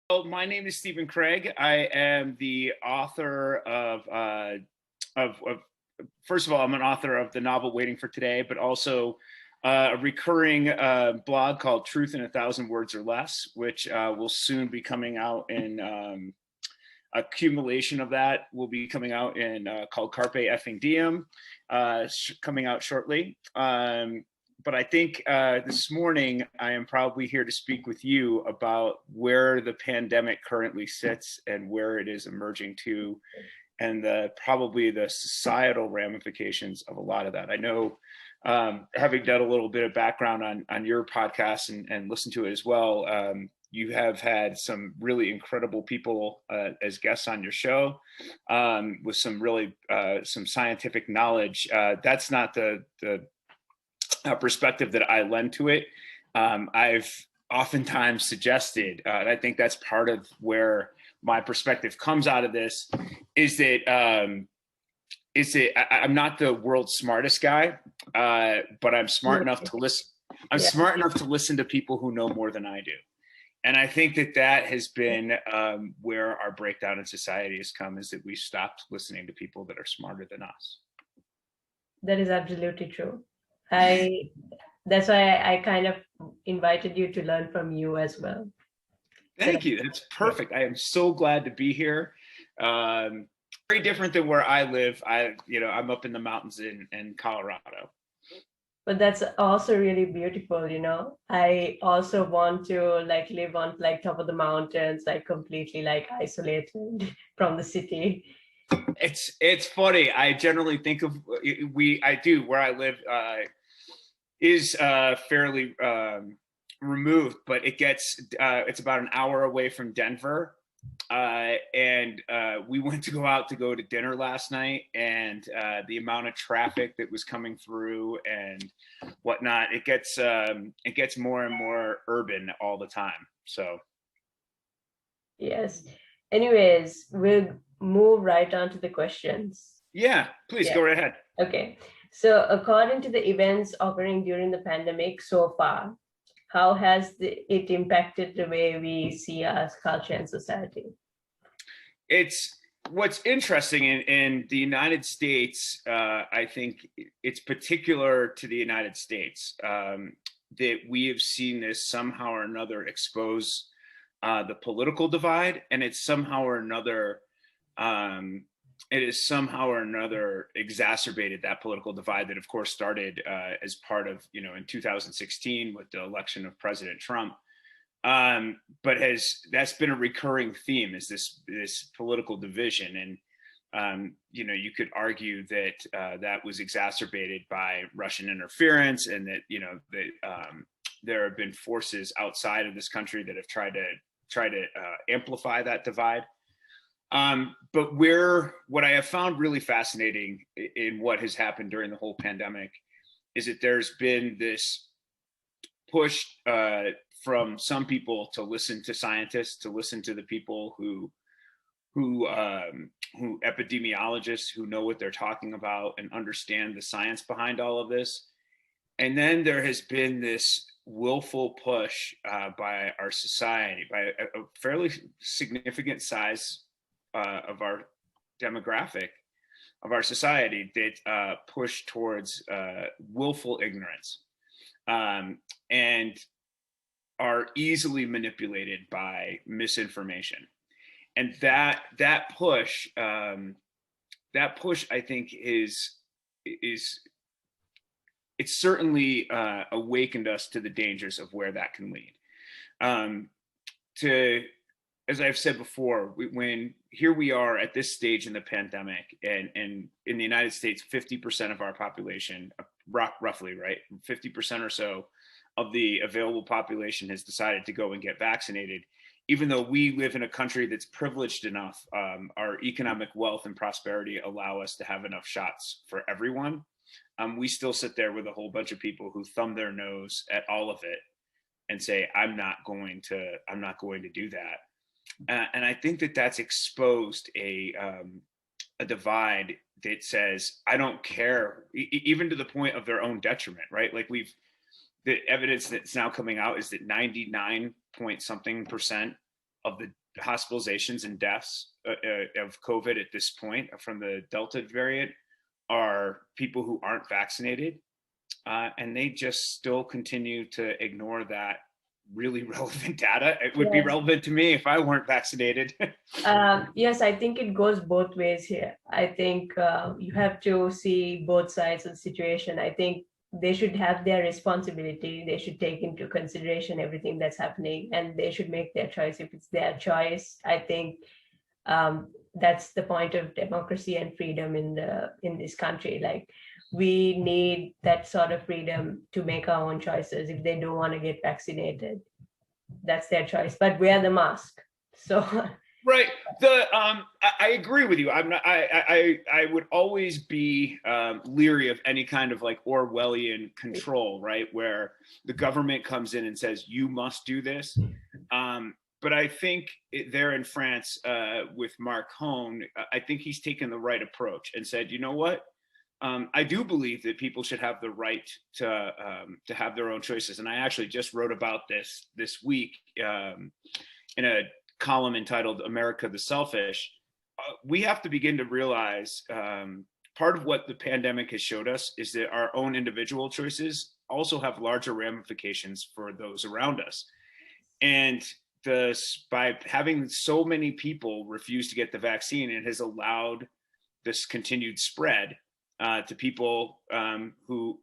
Well, my name is Stephen Craig. I am the author of first of all, I'm an author of the novel Waiting for Today, but also a recurring blog called Truth in a Thousand Words or Less, which will soon be coming out in accumulation of that will be coming out in called Carpe Effing Diem, coming out shortly. But I think this morning I am probably here to speak with you about where the pandemic currently sits and where it is emerging to, and probably the societal ramifications of a lot of that. I know, having done a little bit of background on your podcast and listened to it as well, you have had some really incredible people as guests on your show, with some really some scientific knowledge. That's not the perspective that I lend to it. I've oftentimes suggested, and I think that's part of where my perspective comes out of this, is that I'm not the world's smartest guy, but I'm smart enough to listen. I'm smart enough to listen to people who know more than I do. And I think that has been where our breakdown in society has come, is that we stopped listening to people that are smarter than us. That is absolutely true. That's why I kind of invited you to learn from you as well. Thank you. That's perfect. I am so glad to be here. Very different than where I live. I'm up in the mountains in Colorado. But that's also really beautiful, I also want to live on top of the mountains, completely isolated from the city. It's funny. I generally think of where I live is fairly removed, but it's about an hour away from Denver. And we went to go to dinner last night, and the amount of traffic that was coming through and whatnot, it gets more and more urban all the time. So yes. Anyways, we'll move right on to the questions. Yeah, please go right ahead. Okay. So according to the events occurring during the pandemic so far, how has it impacted the way we see our culture and society? It's what's interesting in the United States. I think it's particular to the United States that we have seen this somehow or another expose the political divide, and it's somehow or another exacerbated that political divide that, of course, started as part of, in 2016 with the election of President Trump. But that's been a recurring theme, is this political division. And, you could argue that that was exacerbated by Russian interference, and that, there have been forces outside of this country that have tried to amplify that divide. But what I have found really fascinating in what has happened during the whole pandemic is that there's been this push from some people to listen to scientists, to listen to the people who epidemiologists who know what they're talking about and understand the science behind all of this. And then there has been this willful push by our society, by a fairly significant size of our demographic of our society, that push towards willful ignorance, and are easily manipulated by misinformation. And that push, I think, it's certainly awakened us to the dangers of where that can lead. As I've said before, when here we are at this stage in the pandemic, and in the United States, 50% of our population, roughly, right, 50% or so of the available population has decided to go and get vaccinated. Even though we live in a country that's privileged enough, our economic wealth and prosperity allow us to have enough shots for everyone. We still sit there with a whole bunch of people who thumb their nose at all of it and say, I'm not going to do that. And I think that's exposed a divide that says, I don't care, even to the point of their own detriment, right? Like, the evidence that's now coming out is that 99 point something % of the hospitalizations and deaths of COVID at this point from the Delta variant are people who aren't vaccinated, and they just still continue to ignore that really relevant data. It would be Yes. relevant to me if I weren't vaccinated. Yes, I think it goes both ways here. I think you have to see both sides of the situation. I think they should have their responsibility. They should take into consideration everything that's happening, and they should make their choice. If it's their choice, I think that's the point of democracy and freedom in this country. Like, we need that sort of freedom to make our own choices. If they don't want to get vaccinated, that's their choice. But wear the mask. So Right. I agree with you. I'm not. I would always be leery of any kind of like Orwellian control, right, where the government comes in and says you must do this. But I think there in France with Macron, I think he's taken the right approach and said, you know what, I do believe that people should have the right to have their own choices. And I actually just wrote about this week in a column entitled America the Selfish. We have to begin to realize part of what the pandemic has showed us is that our own individual choices also have larger ramifications for those around us. And by having so many people refuse to get the vaccine, it has allowed this continued spread to people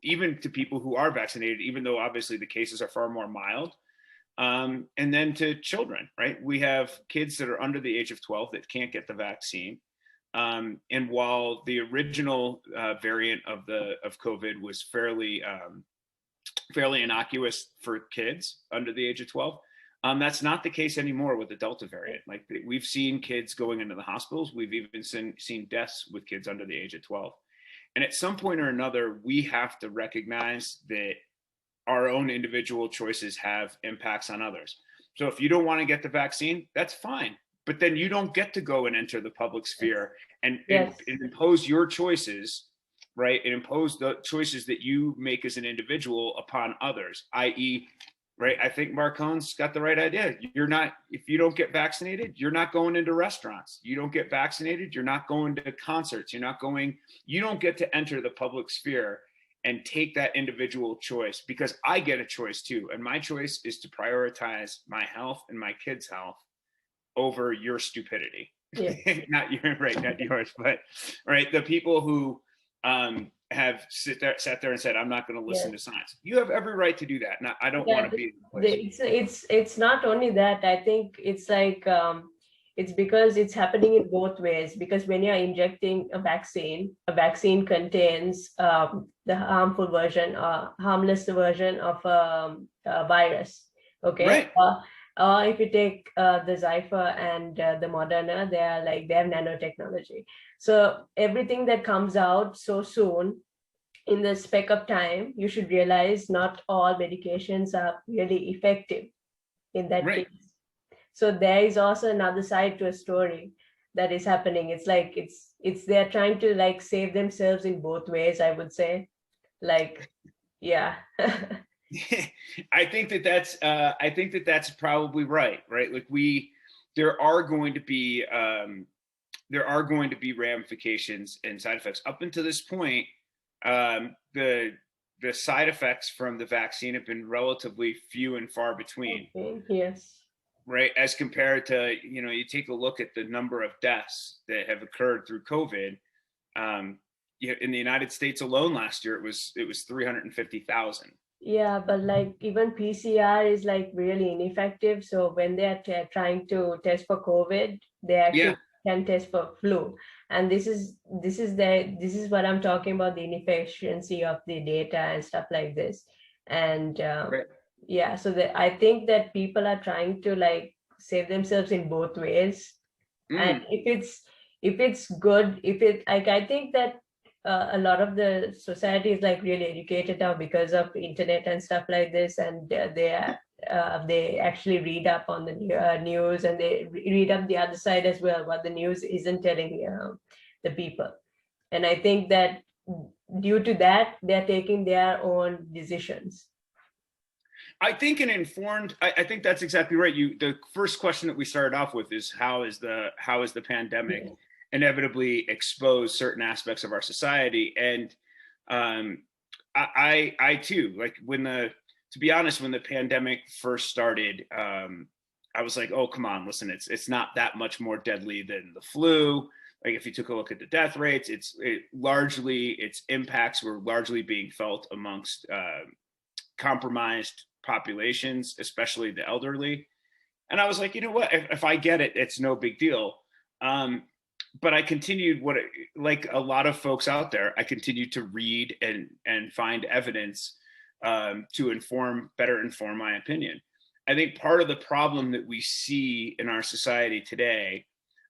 even to people who are vaccinated, even though obviously the cases are far more mild. And then to children, right? We have kids that are under the age of 12 that can't get the vaccine. And while the original variant of COVID was fairly innocuous for kids under the age of 12, that's not the case anymore with the Delta variant. Like, we've seen kids going into the hospitals. We've even seen deaths with kids under the age of 12. And at some point or another, we have to recognize that our own individual choices have impacts on others. So if you don't want to get the vaccine, that's fine. But then you don't get to go and enter the public sphere and impose your choices, right? And impose the choices that you make as an individual upon others, i.e., right? I think Marcone's got the right idea. If you don't get vaccinated, you're not going into restaurants. You don't get vaccinated, you're not going to concerts. You don't get to enter the public sphere and take that individual choice, because I get a choice too. And my choice is to prioritize my health and my kids' health over your stupidity. yeah. Not yours, but right. The people who have sat there and said, I'm not going to listen to science. You have every right to do that. Now, I don't want to be in the place. It's not only that. I think it's like it's because it's happening in both ways. Because when you're injecting a vaccine contains the harmful version or harmless version of a virus. Okay. Right. If you take the Zypher and the Moderna, they have nanotechnology. So everything that comes out so soon in the speck of time, you should realize not all medications are really effective in that case. So there is also another side to a story that is happening. It's like they're trying to like save themselves in both ways, I would say. Like, yeah. I think that's probably right. Like, there are going to be ramifications and side effects. Up until this point, the side effects from the vaccine have been relatively few and far between. Okay. Yes. Right, as compared to, you take a look at the number of deaths that have occurred through COVID. In the United States alone last year, it was 350,000. Yeah, but like even PCR is like really ineffective. So when they're trying to test for COVID, they actually can test for flu. And this is what I'm talking about, the inefficiency of the data and stuff like this. And yeah, so I think that people are trying to like save themselves in both ways. And if it's good, I think that a lot of the society is like really educated now because of internet and stuff like this, and they actually read up on the news, and they read up the other side as well, what the news isn't telling the people. And I think that due to that, they're taking their own decisions. I think an informed. I think that's exactly right. The first question that we started off with is how is the pandemic Yeah. inevitably exposed certain aspects of our society, and um, I too, like when the to be honest, when the pandemic first started, I was like, oh come on, listen, it's not that much more deadly than the flu. Like if you took a look at the death rates, largely its impacts were largely being felt amongst compromised populations, especially the elderly. And I was like, you know what? If I get it, it's no big deal. Um, but I continued like a lot of folks out there, I continued to read and find evidence to better inform my opinion. I think part of the problem that we see in our society today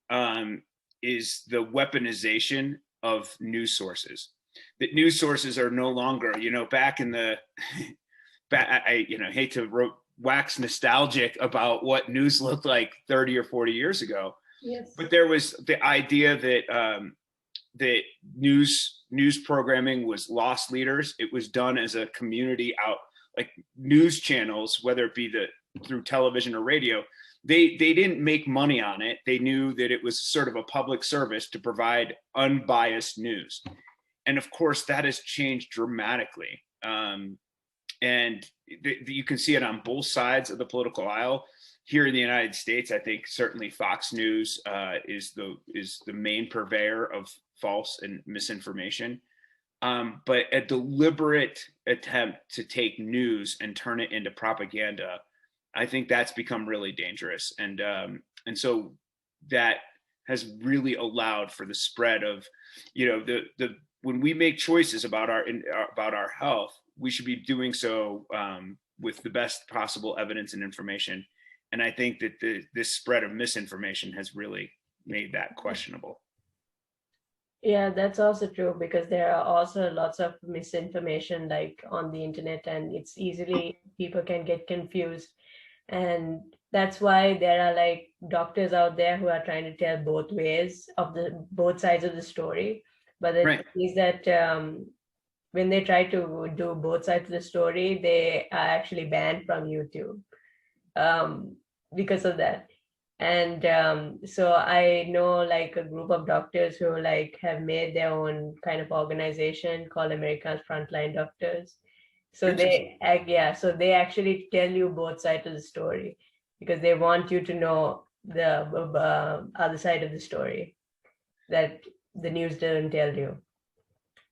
um, is the weaponization of news sources. That news sources are no longer, back in the hate to wax nostalgic about what news looked like 30 or 40 years ago, Yes. but there was the idea that news programming was lost leaders. It was done as a community out, like news channels, whether it be through television or radio. They didn't make money on it. They knew that it was sort of a public service to provide unbiased news, and of course that has changed dramatically. And you can see it on both sides of the political aisle. Here in the United States, I think certainly Fox News is the main purveyor of false and misinformation. But a deliberate attempt to take news and turn it into propaganda, I think that's become really dangerous, and so that has really allowed for the spread of, the when we make choices about our health, we should be doing so with the best possible evidence and information. And I think that this spread of misinformation has really made that questionable. Yeah, that's also true because there are also lots of misinformation like on the internet, and it's easily people can get confused. And that's why there are like doctors out there who are trying to tell both ways of the both sides of the story. But the Right. thing is that when they try to do both sides of the story, they are actually banned from YouTube um, because of that. And so I know like a group of doctors who like have made their own kind of organization called America's Frontline Doctors. So Interesting. so they actually tell you both sides of the story because they want you to know the other side of the story that the news doesn't tell you.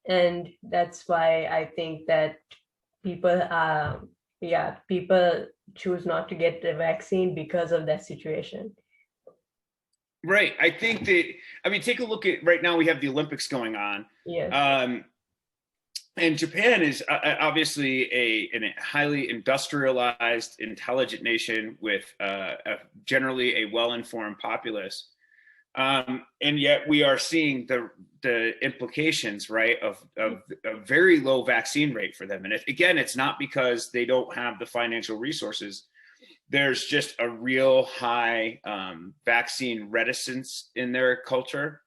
And that's why I think that people people choose not to get the vaccine because of that situation. Right. I think that, I mean, take a look at right now, we have the Olympics going on. Yes. Um, and Japan is obviously a highly industrialized, intelligent nation with generally a well-informed populace. And yet we are seeing the implications, right, of a very low vaccine rate for them. And again, it's not because they don't have the financial resources. There's just a real high vaccine reticence in their culture.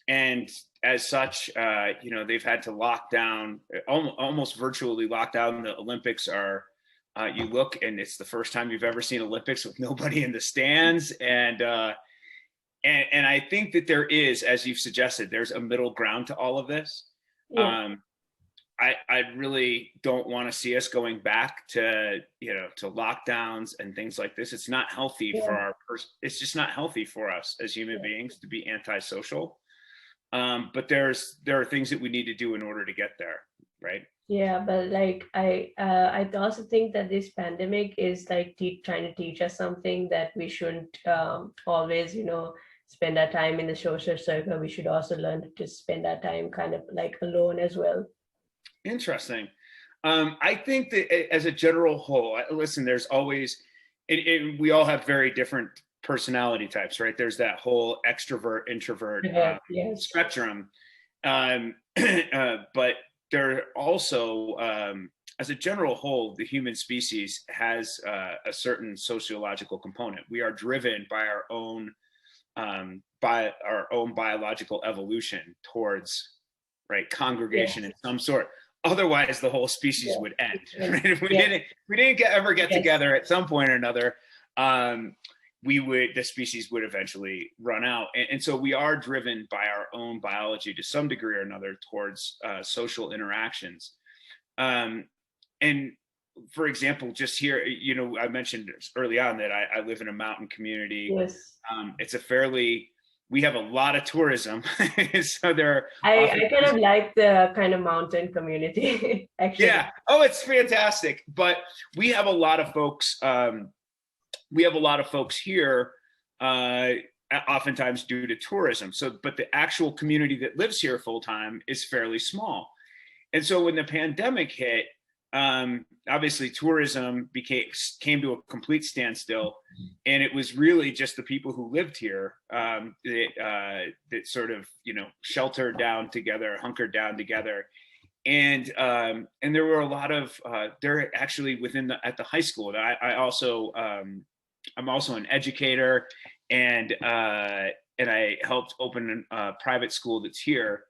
And as such, they've had to lock down, almost virtually lock down. The Olympics are, you look and it's the first time you've ever seen Olympics with nobody in the stands. And I think that there is, as you've suggested, there's a middle ground to all of this. Yeah. I really don't want to see us going back to lockdowns and things like this. It's not healthy Yeah. it's just not healthy for us as human beings to be antisocial. But there are things that we need to do in order to get there, right? Yeah, but like I also think that this pandemic is like trying to teach us something that we shouldn't always, spend our time in the social circle. We should also learn to spend our time kind of like alone as well. Interesting. I think that as a general whole, listen, there's always, we all have very different personality types, right? There's that whole extrovert, introvert Yeah, yes. spectrum. But there are also, as a general whole, the human species has a certain sociological component. We are driven by our own biological evolution towards, right, congregation Yes. in some sort. otherwise the whole species Yeah. would end. And Right? If yeah, we didn't ever get yes, together at some point or another, the species would eventually run out. And so we are driven by our own biology to some degree or another towards social interactions. Um, and for example, just here, I mentioned early on that I live in a mountain community. yes. It's a fairly, we have a lot of tourism. So there are I kind oftentimes, of like the kind of mountain community, actually. yeah. Oh, it's fantastic. But we have a lot of folks, here, uh, oftentimes due to tourism. So, but the actual community that lives here full time is fairly small. And so when the pandemic hit, obviously tourism came to a complete standstill, and it was really just the people who lived here that sort of sheltered down together, hunkered down together, and there were a lot of there actually at the high school. I also I'm also an educator, and I helped open a private school that's here.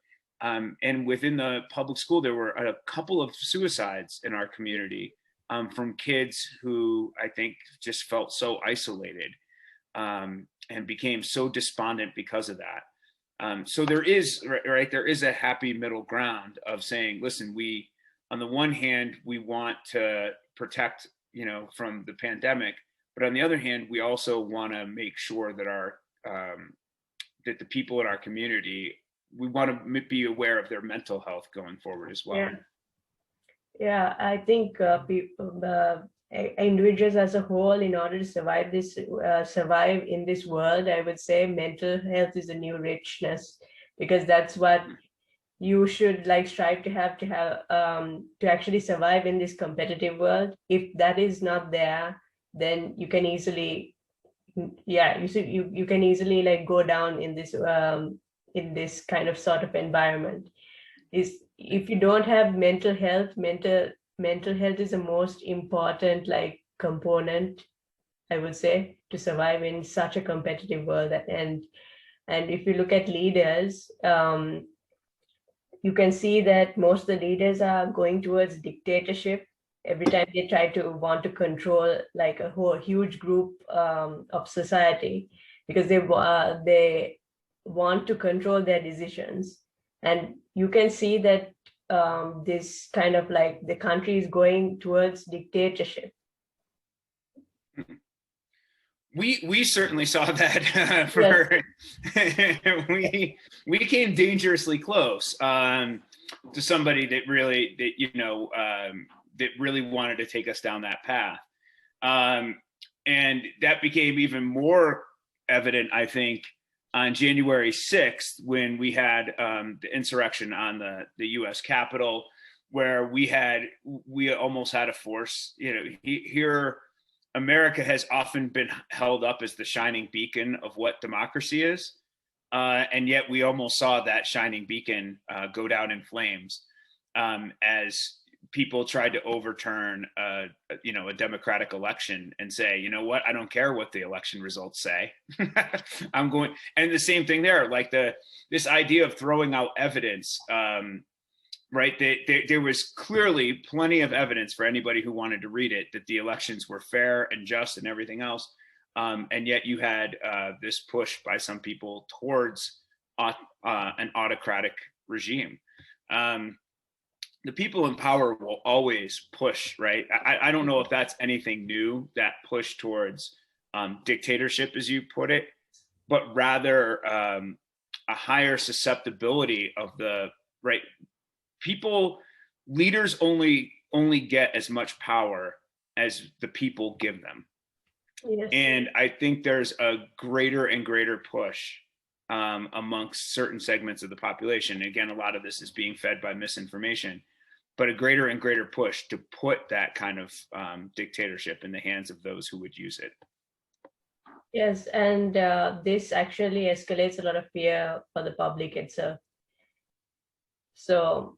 And within the public school, there were a couple of suicides in our community from kids who I think just felt so isolated and became so despondent because of that. So there is, right, there is a happy middle ground of saying, listen, on the one hand, we want to protect, from the pandemic, but on the other hand, we also want to make sure that that the people in our community, we want to be aware of their mental health going forward as well. Yeah. Yeah, I think people, individuals as a whole, in order to survive in this world, I would say mental health is a new richness, because that's what you should like strive to have to actually survive in this competitive world. If that is not there, then you can easily, yeah, you can easily like go down in this kind of sort of environment. Is if you don't have mental health is the most important like component, I would say, to survive in such a competitive world. And if you look at leaders, you can see that most of the leaders are going towards dictatorship every time they try to want to control like a whole huge group of society, because they want to control their decisions. And you can see that this kind of like the country is going towards dictatorship. We certainly saw that Yes. we came dangerously close to somebody that really that really wanted to take us down that path, and that became even more evident, I think, on January 6th, when we had the insurrection on the U.S. Capitol, where we almost had to force, here America has often been held up as the shining beacon of what democracy is. And yet we almost saw that shining beacon go down in flames as people tried to overturn a democratic election and say, you know what, I don't care what the election results say. I'm going, and the same thing there, like this idea of throwing out evidence, right? There was clearly plenty of evidence for anybody who wanted to read it that the elections were fair and just and everything else. And yet you had this push by some people towards an autocratic regime. The people in power will always push, right? I don't know if that's anything new, that push towards dictatorship, as you put it, but rather a higher susceptibility of the right leaders only get as much power as the people give them. Yes. And I think there's a greater and greater push amongst certain segments of the population. Again, a lot of this is being fed by misinformation, but a greater and greater push to put that kind of dictatorship in the hands of those who would use it. Yes, and this actually escalates a lot of fear for the public itself. So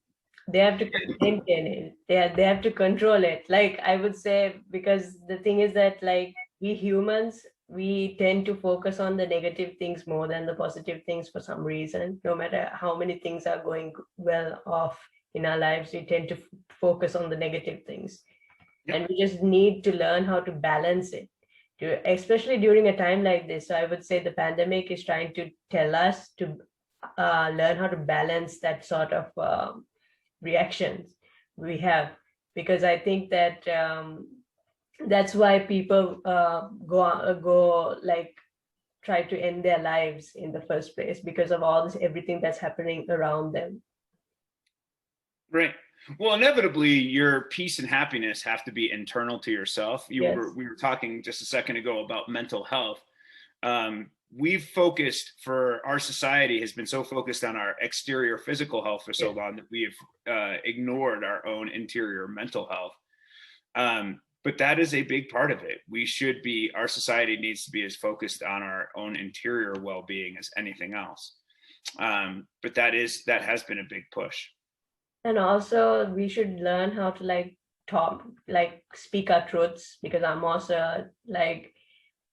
they have to maintain it. They have to control it. Like I would say, because the thing is that like we humans, we tend to focus on the negative things more than the positive things for some reason, no matter how many things are going well off in our lives, we tend to focus on the negative things. Yep. And we just need to learn how to balance it, especially during a time like this. So I would say the pandemic is trying to tell us to learn how to balance that sort of reactions we have, because I think that that's why people go like try to end their lives in the first place, because of all this, everything that's happening around them. Right. Well, inevitably, your peace and happiness have to be internal to yourself. Yes. We were talking just a second ago about mental health. We've focused, for our society has been so focused on our exterior physical health for so Yes. long that we have ignored our own interior mental health. But that is a big part of it. Our society needs to be as focused on our own interior well-being as anything else. But that has been a big push. And also we should learn how to like talk, like speak our truths, because I'm also like,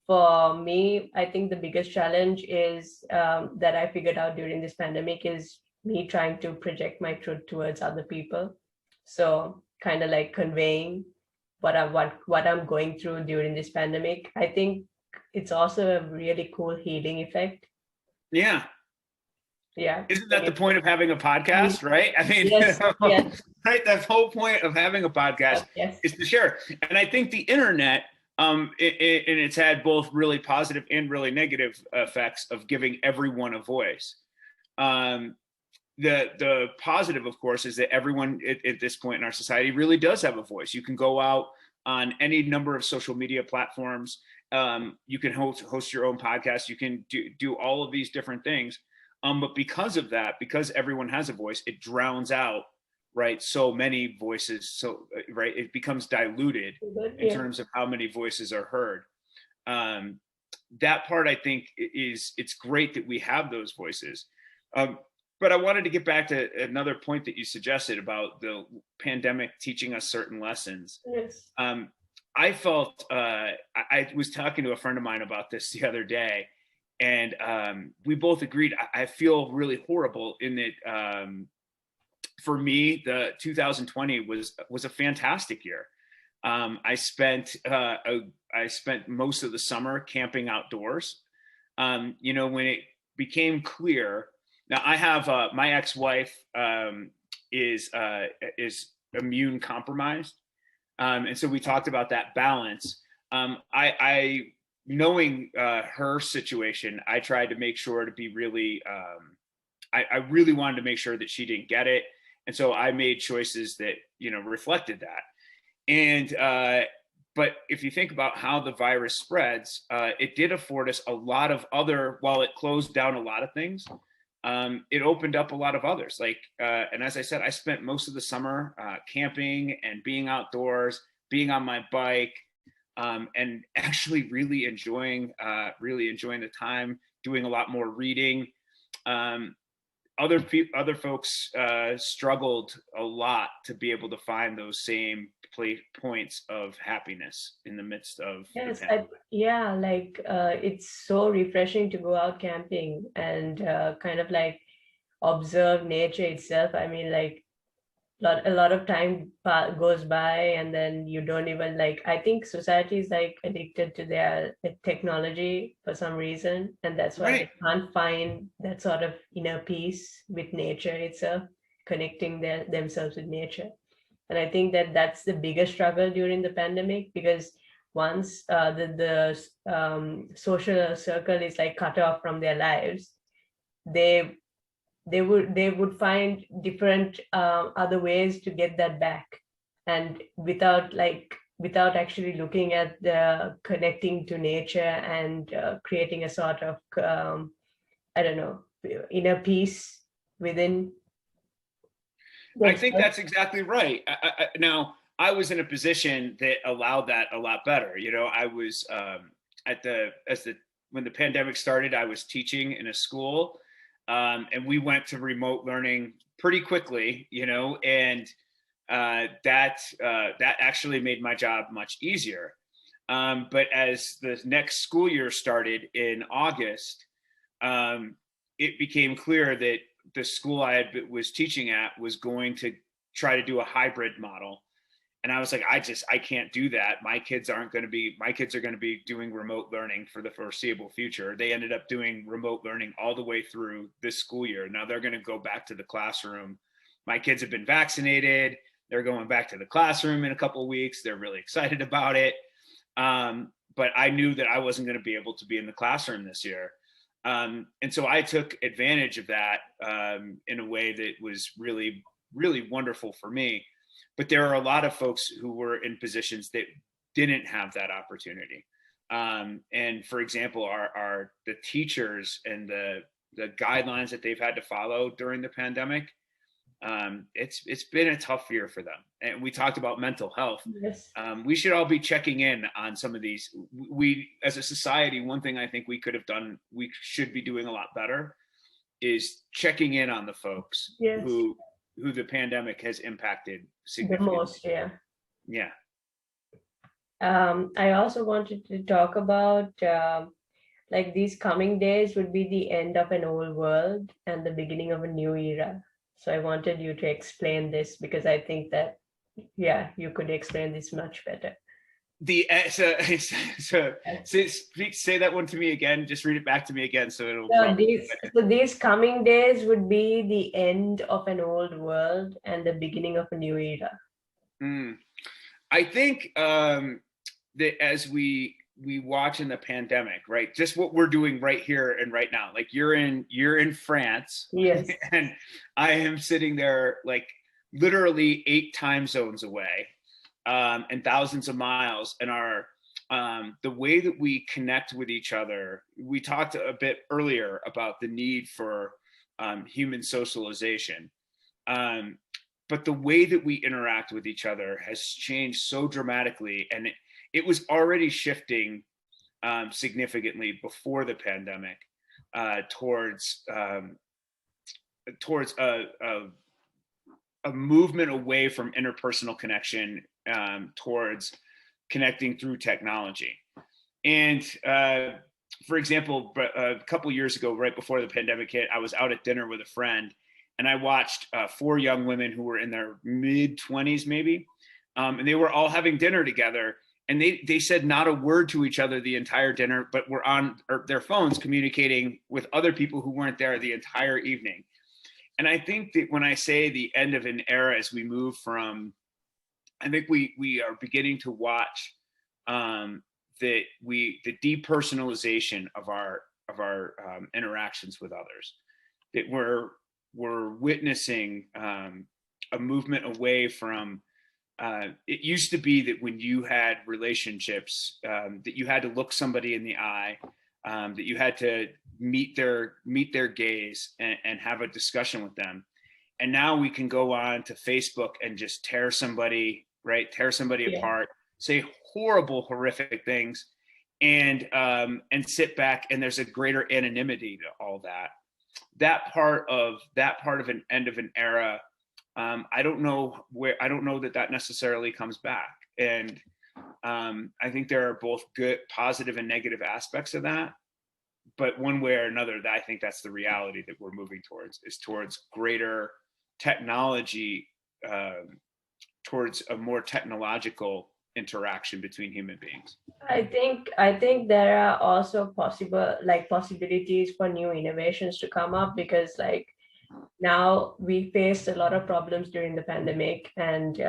for me, I think the biggest challenge is that I figured out during this pandemic is me trying to project my truth towards other people. So kind of like conveying what I'm going through during this pandemic. I think it's also a really cool healing effect. Yeah. Yeah. Isn't that the point of having a podcast, right? I mean, Yes, yes, right? The whole point of having a podcast yes. is to share. And I think the internet, and it's had both really positive and really negative effects of giving everyone a voice. The positive, of course, is that everyone at this point in our society really does have a voice. You can go out on any number of social media platforms. You can host your own podcast. You can do all of these different things. But because of that, because everyone has a voice, it drowns out, right, so many voices. So right, it becomes diluted in Yeah. terms of how many voices are heard. That part, I think, it's great that we have those voices. But I wanted to get back to another point that you suggested about the pandemic teaching us certain lessons. Yes. I felt I was talking to a friend of mine about this the other day, and we both agreed. I feel really horrible in that. For me, the 2020 was a fantastic year. I spent most of the summer camping outdoors. When it became clear. Now I have my ex-wife is immune compromised, and so we talked about that balance. I knowing her situation, I tried to make sure to be really. I really wanted to make sure that she didn't get it, and so I made choices that reflected that. And but if you think about how the virus spreads, it did afford us a lot of other. While it closed down a lot of things, it opened up a lot of others. And as I said, I spent most of the summer camping and being outdoors, being on my bike, and actually really enjoying the time, doing a lot more reading. Other folks struggled a lot to be able to find those same points of happiness in the midst of the Yes, pandemic. yeah, like it's so refreshing to go out camping and kind of like observe nature itself. I mean, like a lot of time goes by and then you don't even like, I think society is like addicted to their technology for some reason, and that's why Right. they can't find that sort of inner peace with nature itself, connecting themselves with nature. And I think that that's the biggest struggle during the pandemic, because once the social circle is like cut off from their lives, they they would find different other ways to get that back, and without actually looking at the connecting to nature and creating a sort of I don't know, inner peace within I think themselves. that's exactly right. Now, I was in a position that allowed that a lot better. I was when the pandemic started, I was teaching in a school, and we went to remote learning pretty quickly. And that actually made my job much easier. But as the next school year started in August, it became clear that the school was teaching at was going to try to do a hybrid model. And I was like, I can't do that. My kids are going to be doing remote learning for the foreseeable future. They ended up doing remote learning all the way through this school year. Now they're going to go back to the classroom. My kids have been vaccinated. They're going back to the classroom in a couple of weeks. They're really excited about it. But I knew that I wasn't going to be able to be in the classroom this year. And so I took advantage of that in a way that was really, really wonderful for me. But there are a lot of folks who were in positions that didn't have that opportunity. And for example, the teachers and the guidelines that they've had to follow during the pandemic, it's been a tough year for them. And we talked about mental health. Yes. We should all be checking in on some of these. We, as a society, one thing I think we could have done, we should be doing a lot better, is checking in on the folks Yes. who the pandemic has impacted The significantly. most, yeah. Yeah. I also wanted to talk about like these coming days would be the end of an old world and the beginning of a new era. So I wanted you to explain this because I think that, yeah, you could explain this much better. Say that one to me again. Just read it back to me again, so it'll. So these coming days would be the end of an old world and the beginning of a new era. I think that as we watch in the pandemic, right? Just what we're doing right here and right now. Like you're in France, yes, and I am sitting there like literally 8 time zones away, and thousands of miles. And the way that we connect with each other, we talked a bit earlier about the need for human socialization. But the way that we interact with each other has changed so dramatically, and it was already shifting significantly before the pandemic towards a movement away from interpersonal connection towards connecting through technology. And for example, a couple years ago, right before the pandemic hit, I was out at dinner with a friend, and I watched 4 young women who were in their mid-20s maybe, and they were all having dinner together. And they said not a word to each other the entire dinner, but were on their phones communicating with other people who weren't there the entire evening. And I think that when I say the end of an era, as we move from, I think we are beginning to watch the depersonalization of our interactions with others. That we're witnessing a movement away from. It used to be that when you had relationships, that you had to look somebody in the eye, that you had to meet their gaze and have a discussion with them. And now we can go on to Facebook and just tear somebody apart, say horrible, horrific things, and sit back. And there's a greater anonymity to all that. That part of an end of an era. I don't know that necessarily comes back. And I think there are both good, positive and negative aspects of that. But one way or another, I think that's the reality that we're moving towards, is towards greater technology, towards a more technological interaction between human beings. I think there are also possibilities for new innovations to come up, because like now we faced a lot of problems during the pandemic, and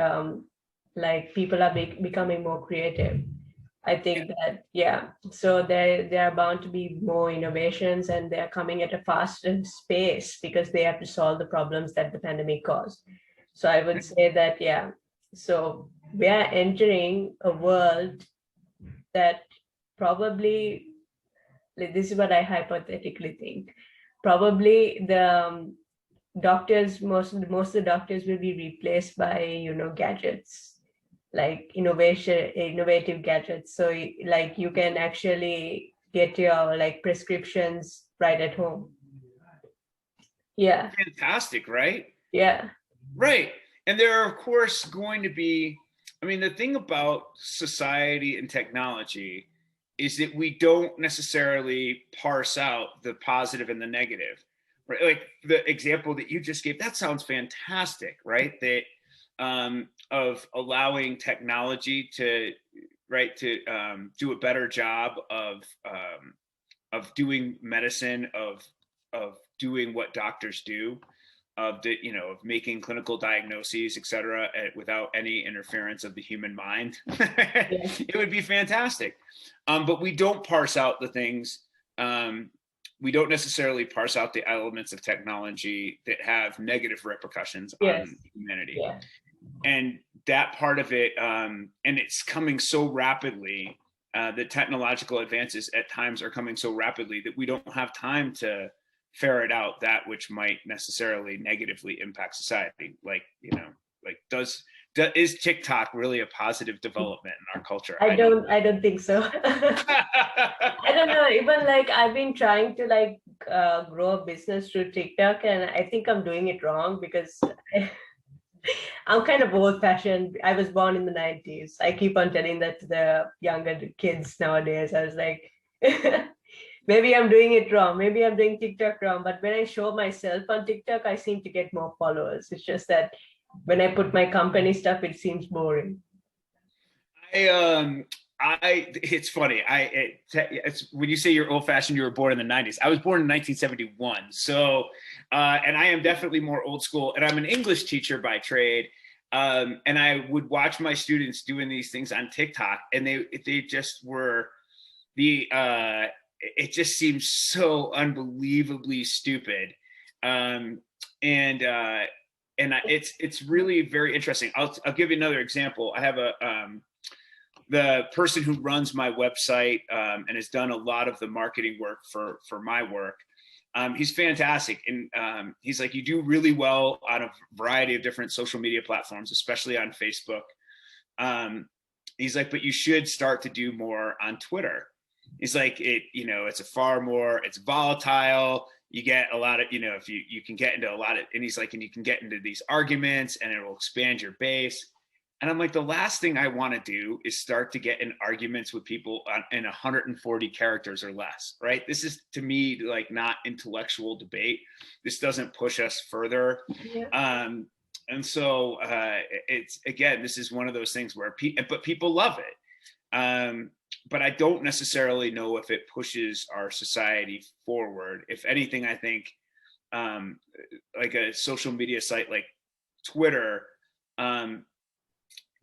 like people are becoming more creative. I think that, yeah, so there are bound to be more innovations, and they're coming at a faster pace because they have to solve the problems that the pandemic caused. So I would say that, yeah, so we are entering a world that probably, like, this is what I hypothetically think, probably the doctors, most of the doctors will be replaced by gadgets, like innovative gadgets. So like you can actually get your like prescriptions right at home. Yeah. Fantastic, right? Yeah. Right. And there are, of course, going to be, I mean, the thing about society and technology is that we don't necessarily parse out the positive and the negative, right? Like the example that you just gave, that sounds fantastic, right? That of allowing technology to do a better job of doing medicine, of doing what doctors do, of making clinical diagnoses, et cetera, without any interference of the human mind. Yeah. It would be fantastic. But we don't parse out the things. We don't necessarily parse out the elements of technology that have negative repercussions Yes. on humanity. Yeah. And that part of it, and it's coming so rapidly, the technological advances at times are coming so rapidly that we don't have time to ferret out that which might necessarily negatively impact society. Like, is TikTok really a positive development in our culture? I don't think so. I don't know. Even like I've been trying to like grow a business through TikTok, and I think I'm doing it wrong because I'm kind of old fashioned. I was born in the 90s. I keep on telling that to the younger kids nowadays. I was like, maybe I'm doing it wrong. Maybe I'm doing TikTok wrong. But when I show myself on TikTok, I seem to get more followers. It's just that when I put my company stuff, it seems boring. It's funny. It's when you say you're old fashioned, you were born in the 90s. I was born in 1971. So, and I am definitely more old school, and I'm an English teacher by trade. And I would watch my students doing these things on TikTok, and they just were it just seems so unbelievably stupid. It's really very interesting. I'll give you another example. I have the person who runs my website and has done a lot of the marketing work for my work. He's fantastic, and he's like, you do really well on a variety of different social media platforms, especially on Facebook. He's like, but you should start to do more on Twitter. He's like, it's volatile. You get a lot of, if you can get into a lot of, and he's like, and you can get into these arguments and it will expand your base. And I'm like, the last thing I want to do is start to get in arguments with people in 140 characters or less, right? This is, to me, like, not intellectual debate. This doesn't push us further. Yeah. And so it's, again, this is one of those things where but people love it. But I don't necessarily know if it pushes our society forward. If anything, I think like a social media site like Twitter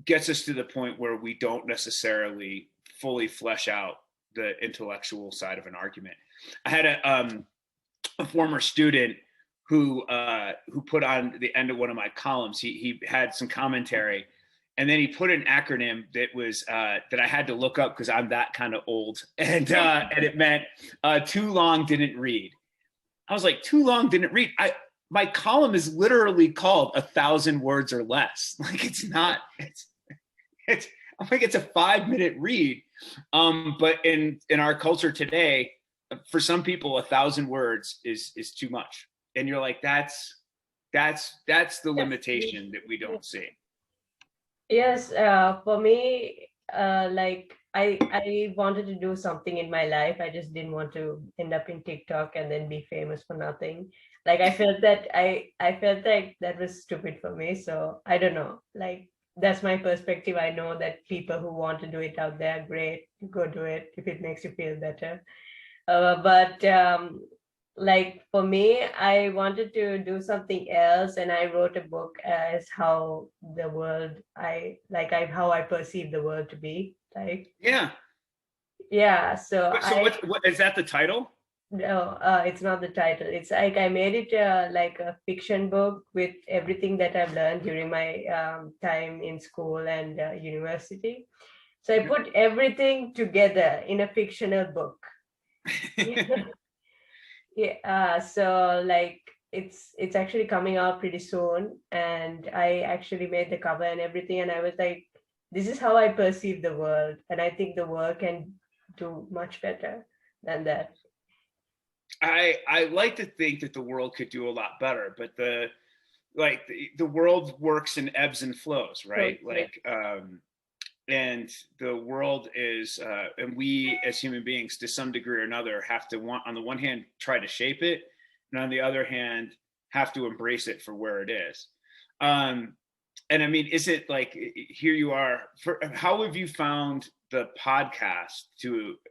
gets us to the point where we don't necessarily fully flesh out the intellectual side of an argument. I had a former student who put on the end of one of my columns, he had some commentary, and then he put an acronym that was that I had to look up because I'm that kind of old, and it meant too long didn't read. I was like, too long didn't read. My column is literally called 1,000 words or less. Like, it's not. I think it's a 5-minute read. But in our culture today, for some people, 1,000 words is too much, and you're like, that's the limitation that we don't see. Yes, for me, like I wanted to do something in my life. I just didn't want to end up in TikTok and then be famous for nothing. Like I felt that I felt like that was stupid for me. So I don't know. Like that's my perspective. I know that people who want to do it out there, great, go do it if it makes you feel better. But like for me, I wanted to do something else, and I wrote a book as how the world how I perceive the world to be. Like yeah, so what is that the title? No, it's not the title. It's like I made it like a fiction book with everything that I've learned during my time in school and university. So I put everything together in a fictional book. Yeah, so like it's actually coming out pretty soon, and I actually made the cover and everything, and I was like, this is how I perceive the world, and I think the world can do much better than that. I like to think that the world could do a lot better, but the world works in ebbs and flows, right? So, yeah. And the world is, and we as human beings, to some degree or another, have to on the one hand, try to shape it, and on the other hand, have to embrace it for where it is. and I mean, is it like, here you are, how have you found the podcast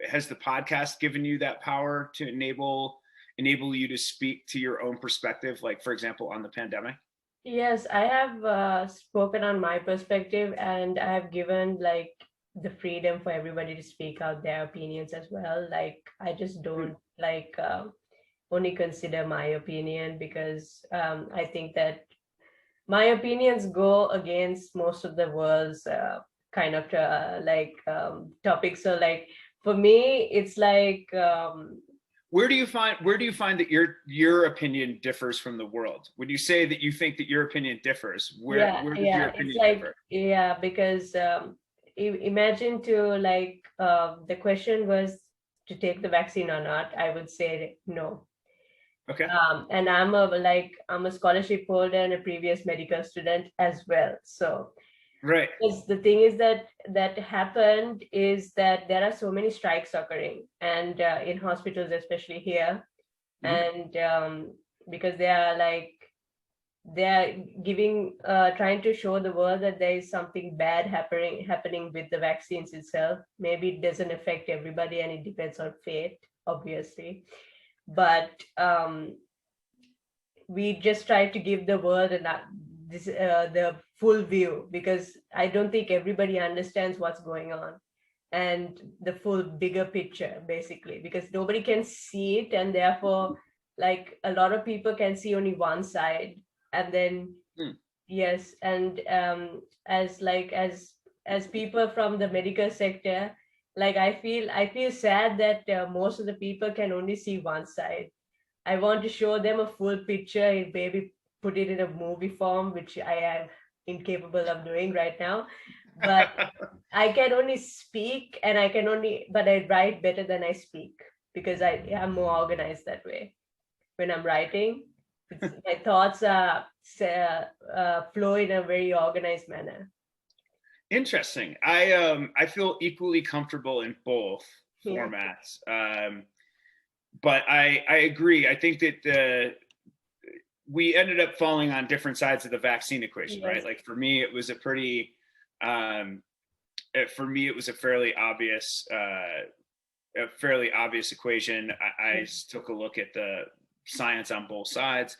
has the podcast given you that power to enable you to speak to your own perspective, like for example on the pandemic? Yes, I have spoken on my perspective, and I have given like the freedom for everybody to speak out their opinions as well. Like I just Hmm. don't like only consider my opinion, because I think that my opinions go against most of the world's kind of topics. So like for me, it's like Where do you find that your opinion differs from the world? When you say that you think that your opinion differs, where does your it's opinion like differ? because imagine to like the question was to take the vaccine or not. I would say no. Okay. And I'm a scholarship holder and a previous medical student as well. So Right. because the thing is that happened is that there are so many strikes occurring, and in hospitals, especially here, Hmm. and because they are giving trying to show the world that there is something bad happening with the vaccines itself. Maybe it doesn't affect everybody, and it depends on fate, obviously. But we just try to give the world the full view, because I don't think everybody understands what's going on and the full bigger picture, basically, because nobody can see it, and therefore like a lot of people can see only one side. And then Hmm. yes, and as people from the medical sector, like I feel sad that most of the people can only see one side. I want to show them a full picture and maybe put it in a movie form, which I am incapable of doing right now. But I can only speak, and but I write better than I speak, because I'm more organized that way. When I'm writing, my thoughts flow in a very organized manner. Interesting. I feel equally comfortable in both Yeah. formats. But I agree. I think that we ended up falling on different sides of the vaccine equation, right? Yes. Like for me, it was a pretty um, for me it was a fairly obvious equation. I took a look at the science on both sides.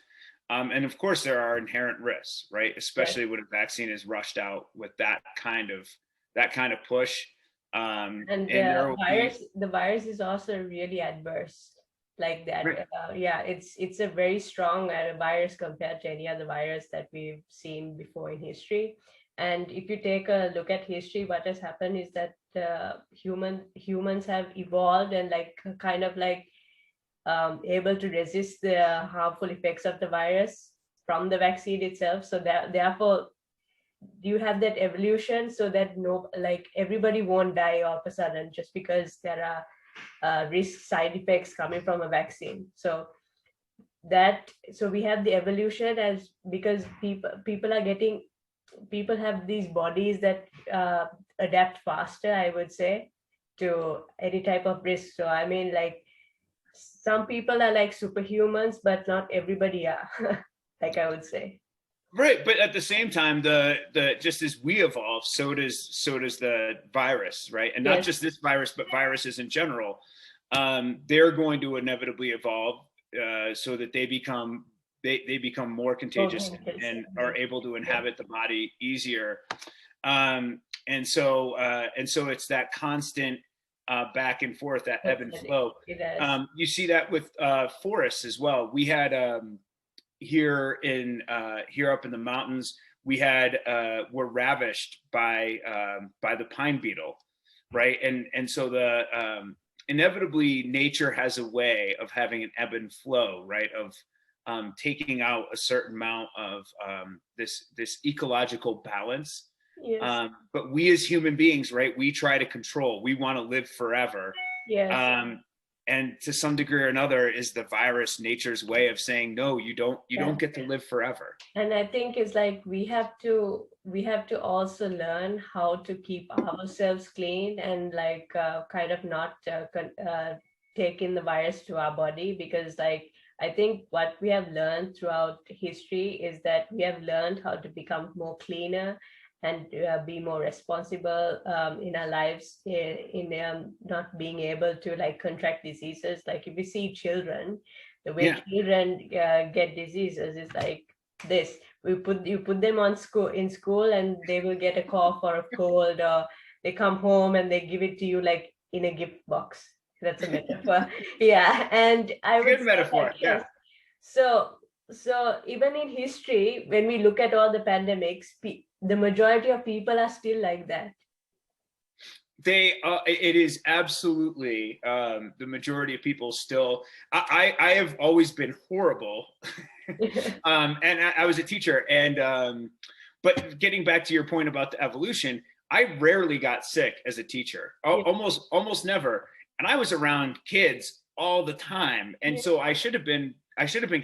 And of course, there are inherent risks, right? Yes. Especially when a vaccine is rushed out with that kind of push. And And there will be the virus is also really adverse, like that. right. Yeah, it's a very strong virus compared to any other virus that we've seen before in history. And if you take a look at history, what has happened is that humans have evolved and like kind of like able to resist the harmful effects of the virus from the vaccine itself. So that therefore you have that evolution, so that no, like everybody won't die all of a sudden just because there are risk side effects coming from a vaccine. So we have the evolution, as because people have these bodies that adapt faster, I would say, to any type of risk. So I mean, like some people are like superhumans, but not everybody are. Like I would say. Right, but at the same time, the just as we evolve, so does the virus, right? And not Yes. just this virus, but viruses in general. They're going to inevitably evolve so that they become more contagious Okay. and Yes. are able to Yeah. inhabit the body easier. And so it's that constant back and forth, that ebb and Definitely. flow. It does. You see that with forests as well. We had here up in the mountains, we had were ravished by the pine beetle, right? And so the inevitably nature has a way of having an ebb and flow, right? Of taking out a certain amount of this ecological balance. Yes. But we as human beings, right? We try to control. We want to live forever. Yes. Um, and to some degree or another is the virus nature's way of saying no, you don't Yeah. get to live forever. And I think it's like we have to also learn how to keep ourselves clean, and like kind of not taken the virus to our body, because like I think what we have learned throughout history is that we have learned how to become more cleaner and be more responsible in our lives, in not being able to like contract diseases. Like if you see children, the way Yeah. children get diseases is like this. You put them on school in school and they will get a cough or a cold, or they come home and they give it to you like in a gift box. That's a metaphor. Yeah, and I would Good say metaphor. that Yeah. yes. So so even in history, when we look at all the pandemics, the majority of people are still like that. It is absolutely the majority of people still. I have always been horrible, and I was a teacher, and but getting back to your point about the evolution, I rarely got sick as a teacher, Yeah. almost never, and I was around kids all the time, and Yeah. so I should have been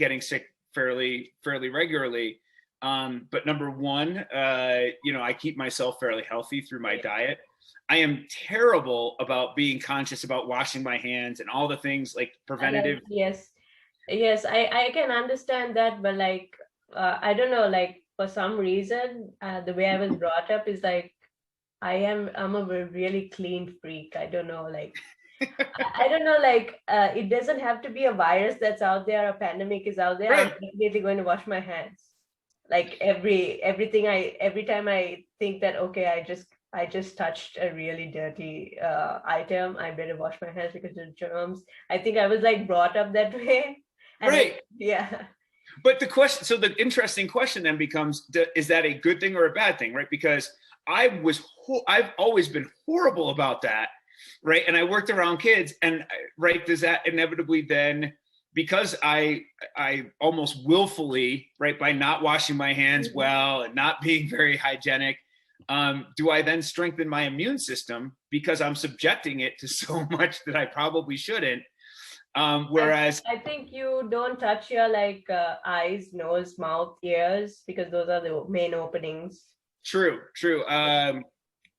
getting sick fairly regularly. But number one, I keep myself fairly healthy through my diet. I am terrible about being conscious about washing my hands and all the things like preventative. Yes, yes, I can understand that, but like I don't know, like for some reason, the way I was brought up is like I'm a really clean freak. I don't know, like I don't know, like it doesn't have to be a virus that's out there, a pandemic is out there. I'm Right. definitely going to wash my hands. Like every time I think that okay, I just touched a really dirty item, I better wash my hands because of germs. I think I was like brought up that way, and Right. yeah, But so the interesting question then becomes, is that a good thing or a bad thing, right? Because I've always been horrible about that, right? And I worked around kids, and right, does that inevitably then, because I almost willfully, right, by not washing my hands well and not being very hygienic, do I then strengthen my immune system because I'm subjecting it to so much that I probably shouldn't? Whereas I think you don't touch your like eyes, nose, mouth, ears, because those are the main openings. true.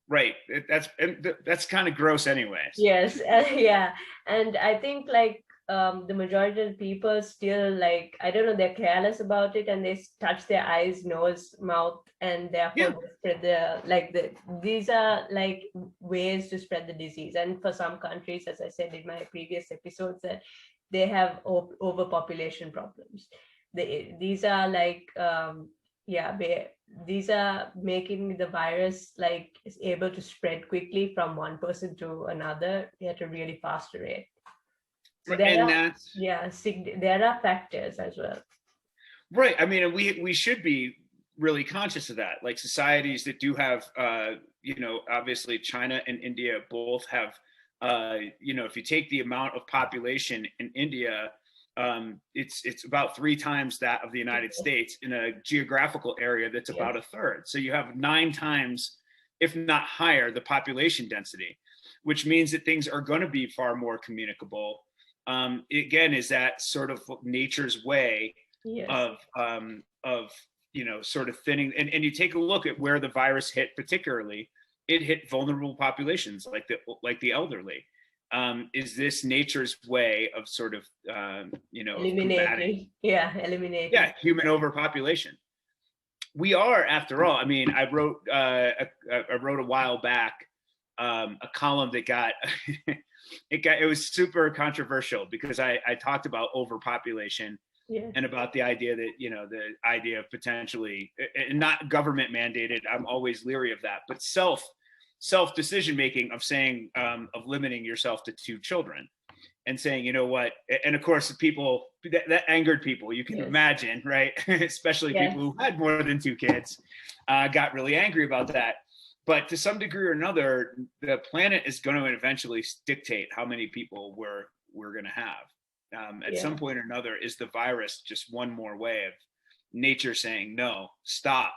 Right. That's kind of gross, anyways. Yes, yeah, and I think like the majority of people still like I don't know, they're careless about it and they touch their eyes, nose, mouth, and therefore Yeah. they spread these are like ways to spread the disease. And for some countries, as I said in my previous episodes, that they have overpopulation problems. These are like yeah, these are making the virus like is able to spread quickly from one person to another at a really fast rate. So there And are that's there are factors as well. right. I mean, we should be really conscious of that. Like societies that do have, obviously China and India both have, if you take the amount of population in India, it's about 3 times that of the United States in a geographical area that's Yes. about a third. So you have 9 times, if not higher, the population density, which means that things are going to be far more communicable. Again, is that sort of nature's way Yes. of sort of thinning, and you take a look at where the virus hit, particularly it hit vulnerable populations like the elderly. Is this nature's way of sort of Eliminating. Yeah, eliminating. Yeah, human overpopulation? We are, after all. I mean, I wrote a while back a column that got it was super controversial because I talked about overpopulation. Yeah. And about the idea that, the idea of potentially, and not government mandated, I'm always leery of that, but self decision making of saying, of limiting yourself to 2 children and saying, you know what, and of course people that angered people, you can imagine, right? Especially people who had more than 2 kids got really angry about that. But to some degree or another, the planet is going to eventually dictate how many people we're going to have. At some point or another, is the virus just one more way of nature saying, no, stop?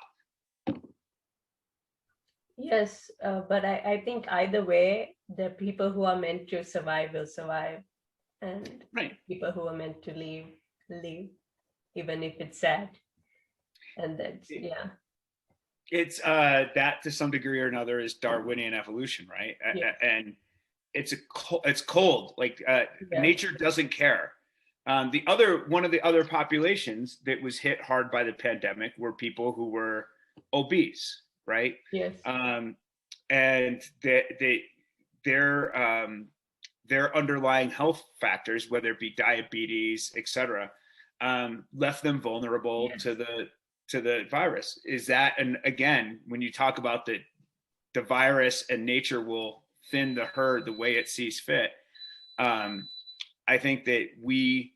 Yes, but I think either way, the people who are meant to survive will survive, and people who are meant to leave, even if it's sad. And that's It's that to some degree or another is Darwinian evolution, right? And it's cold. Like Yeah. nature doesn't care. The other one of the other populations that was hit hard by the pandemic were people who were obese, right? Yes. Um, and their their underlying health factors, whether it be diabetes, et cetera, left them vulnerable Yes. to the virus. Is that, and again, when you talk about the virus and nature will thin the herd the way it sees fit, um, I think that we,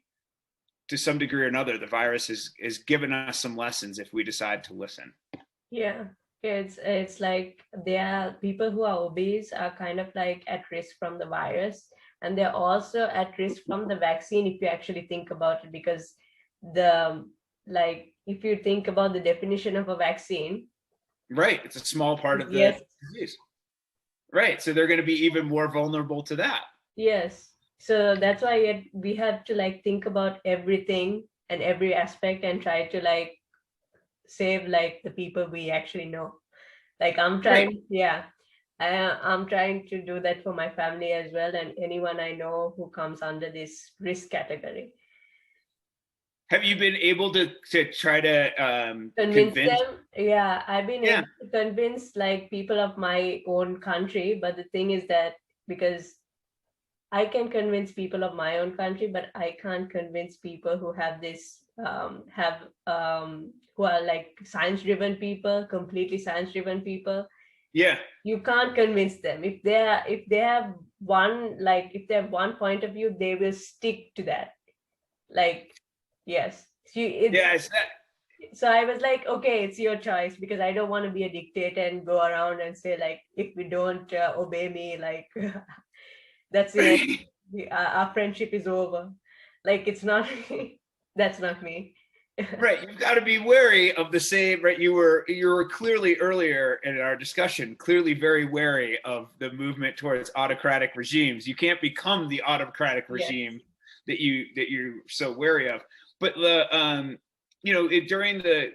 to some degree or another, the virus is given us some lessons if we decide to listen. Yeah. It's like there are people who are obese are kind of like at risk from the virus, and they're also at risk from the vaccine if you actually think about it, because the like if you think about the definition of a vaccine, Right. It's a small part of the yes, disease. Right. So they're going to be even more vulnerable to that. yes. So that's why we have to like think about everything and every aspect and try to like save like the people we actually know. Like I'm Right. trying, yeah, I'm trying to do that for my family as well, and anyone I know who comes under this risk category. Have you been able to try to Convince convince? them, yeah, I've been Yeah. able to convince like people of my own country, but the thing is that because I can convince people of my own country, but I can't convince people who have this who are like science driven people, completely science driven people. Yeah. You can't convince them if they are, if they have one, like if they have one point of view, they will stick to that. Like, yes, Yeah. It's that. so I was like, okay, it's your choice, because I don't want to be a dictator and go around and say like, if we don't obey me, like that's the end. Our friendship is over. Like it's not. That's not me. Right. You've got to be wary of the same, right? You were clearly earlier in our discussion, clearly very wary of the movement towards autocratic regimes. You can't become the autocratic Yes. regime that you're so wary of. But during the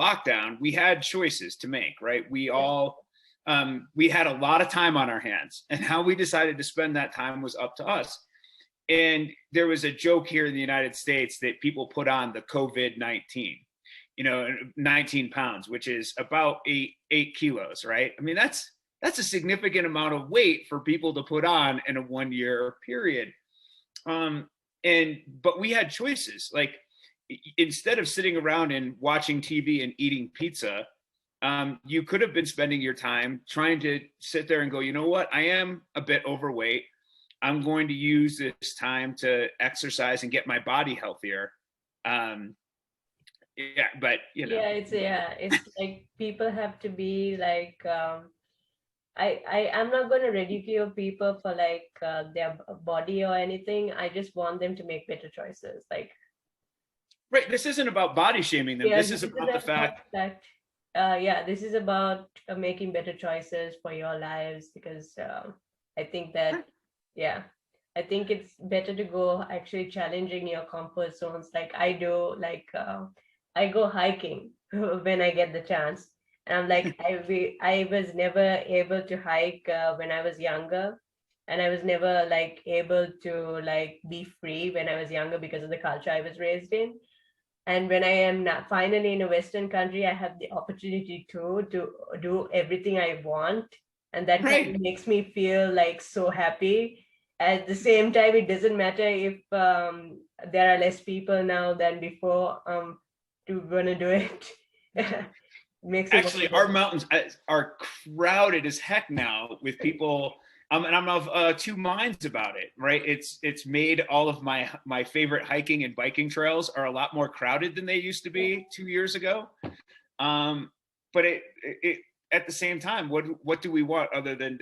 lockdown, we had choices to make, right? Yes. We had a lot of time on our hands, and how we decided to spend that time was up to us. And there was a joke here in the United States that people put on the COVID-19, 19 pounds, which is about 8 kilos, right? I mean, that's a significant amount of weight for people to put on in a 1 year period. Um, but we had choices. Like, instead of sitting around and watching TV and eating pizza, you could have been spending your time trying to sit there and go, you know what? I am a bit overweight. I'm going to use this time to exercise and get my body healthier. Um, yeah, but It's like people have to be like I'm not going to ridicule people for like their body or anything. I just want them to make better choices. Like, right. This isn't about body shaming them. yeah, This this is is about the about fact. that. Yeah, this is about making better choices for your lives, because I think that, yeah, I think it's better to go actually challenging your comfort zones. Like I do, like I go hiking when I get the chance. And I'm like, I was never able to hike when I was younger. And I was never like able to like be free when I was younger because of the culture I was raised in. And when I am not, finally in a Western country, I have the opportunity to do everything I want, and that kind Right. of makes me feel like so happy. At the same time, it doesn't matter if there are less people now than before to gonna do it. Makes it Actually, our wonderful. mountains are crowded as heck now with people. And I'm of two minds about it. Right? It's made all of my favorite hiking and biking trails are a lot more crowded than they used to Yeah. be 2 years ago. Um, but it at the same time, what do we want other than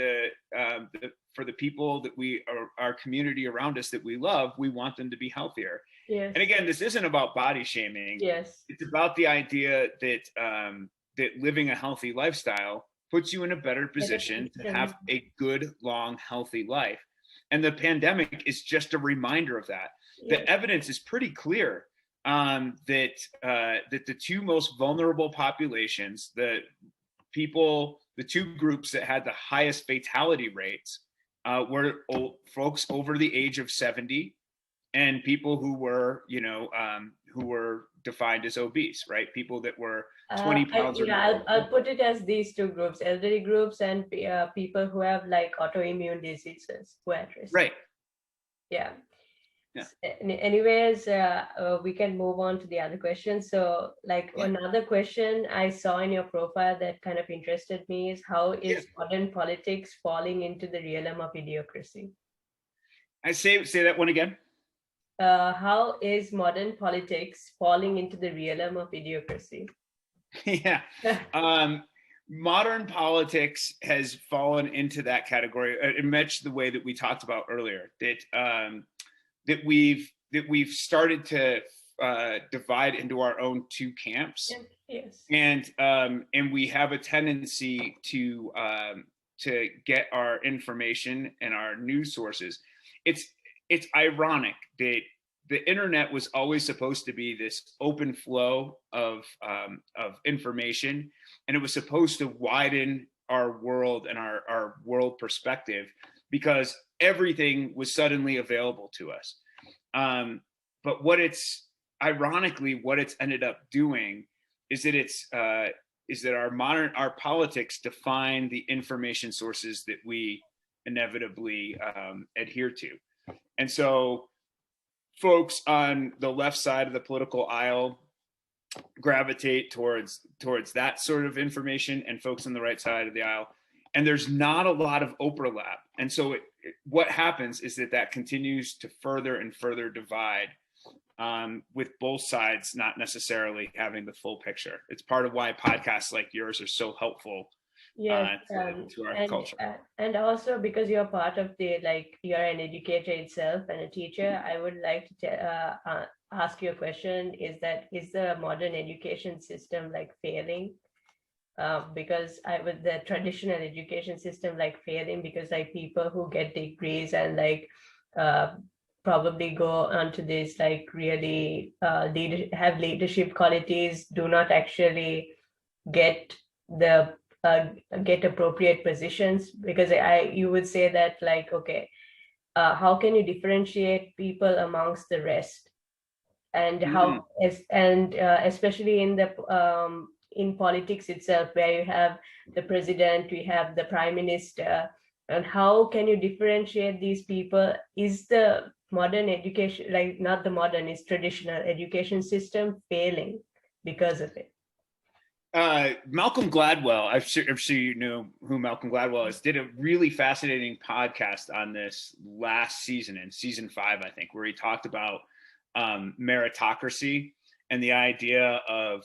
for the people that we are, our community around us that we love? We want them to be healthier. Yes. And again, this isn't about body shaming. Yes. It's about the idea that that living a healthy lifestyle puts you in a better Better position to position. have a good, long, healthy life. And the pandemic is just a reminder of that. The Yes. evidence is pretty clear that the two most vulnerable populations, the two groups that had the highest fatality rates, were folks over the age of 70 and people who were, who were defined as obese, right? People that were 20 pounds or more. I'll put it as these two groups: elderly groups and people who have like autoimmune diseases who are at risk. Right. Yeah. Yeah. Anyways, we can move on to the other questions. So, like another question I saw in your profile that kind of interested me is how is modern politics falling into the realm of idiocracy? I say that one again. How is modern politics falling into the realm of idiocracy? Yeah. Modern politics has fallen into that category. It matched the way that we talked about earlier, that we've started to divide into our own two camps. Yes. And we have a tendency to get our information and our news sources. It's ironic that the internet was always supposed to be this open flow of information, and it was supposed to widen our world and our world perspective because everything was suddenly available to us. But what it's ended up doing is that our politics define the information sources that we inevitably adhere to. And so folks on the left side of the political aisle gravitate towards that sort of information, and folks on the right side of the aisle, and there's not a lot of overlap. And so what happens is that continues to further and further divide, with both sides not necessarily having the full picture. It's part of why podcasts like yours are so helpful. Yes, to our culture. And also because you're part of you're an educator itself and a teacher, I would like to ask you a question: is the modern education system failing? Because with the traditional education system failing because people who get degrees and probably go onto this really have leadership qualities do not actually get the get appropriate positions, because you would say that okay, how can you differentiate people amongst the rest, and how especially in politics itself, where you have the president, we have the prime minister, and how can you differentiate these people? Is the modern education, not the modern, is traditional education system failing because of it? Malcolm Gladwell, I'm sure you know who Malcolm Gladwell is, did a really fascinating podcast on this last season, in season 5, I think, where he talked about meritocracy and the idea of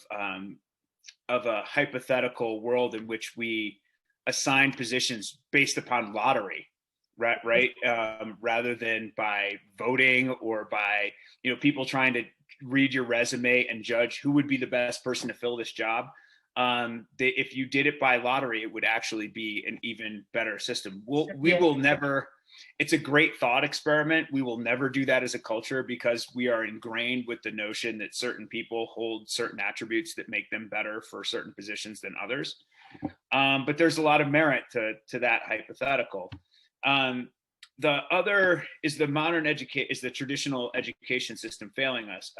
a hypothetical world in which we assign positions based upon lottery, right? Rather than by voting or by people trying to read your resume and judge who would be the best person to fill this job. If you did it by lottery, it would actually be an even better system. We will never. It's a great thought experiment. We will never do that as a culture because we are ingrained with the notion that certain people hold certain attributes that make them better for certain positions than others. But there's a lot of merit to that hypothetical. The other is the traditional education system failing us.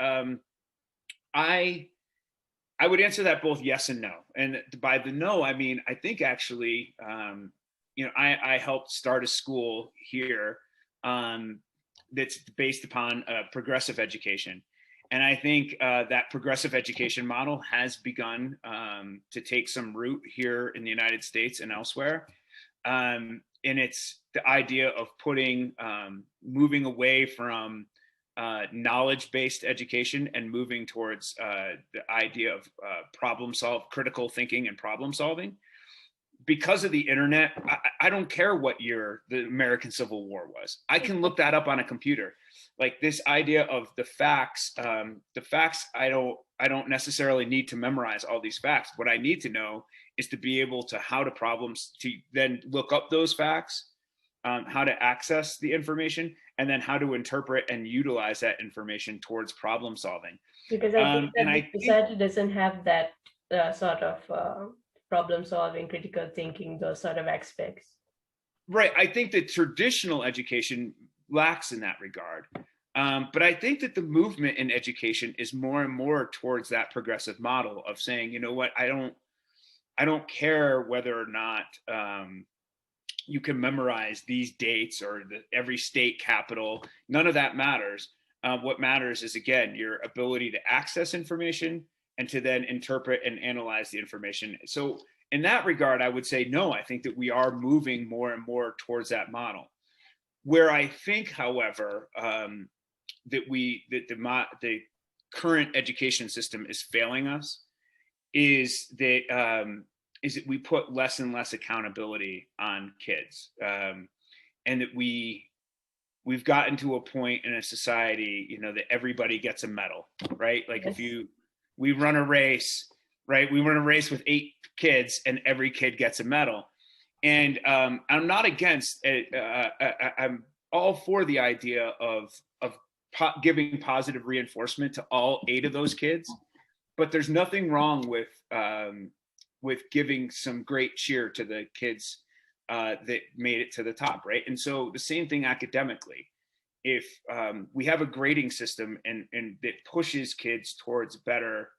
I would answer that both yes and no. And by the no, I mean, I think actually, I helped start a school here that's based upon progressive education. And I think that progressive education model has begun to take some root here in the United States and elsewhere. And it's the idea of moving away from knowledge-based education and moving towards the idea of critical thinking and problem solving. Because of the internet, I don't care what year the American Civil War was. I can look that up on a computer. Like this idea of the facts, I don't necessarily need to memorize all these facts. What I need to know is to be able to to then look up those facts, how to access the information, and then how to interpret and utilize that information towards problem solving. Because I think that the society doesn't have that sort of problem solving, critical thinking, those sort of aspects. Right. I think that traditional education lacks in that regard. But I think that the movement in education is more and more towards that progressive model of saying, you know what, I don't care whether or not you can memorize these dates or every state capital. None of that matters. What matters is, again, your ability to access information and to then interpret and analyze the information. So in that regard, I would say, no, I think that we are moving more and more towards that model. Where I think, however, the current education system is failing us is that we put less and less accountability on kids, and that we've gotten to a point in a society, you know, that everybody gets a medal, right? Like Yes. we run a race, right? We run a race with 8 kids, and every kid gets a medal. And I'm not against it. I'm all for the idea of giving positive reinforcement to all 8 of those kids, but there's nothing wrong with giving some great cheer to the kids that made it to the top, right? And so the same thing academically. If we have a grading system and that pushes kids towards better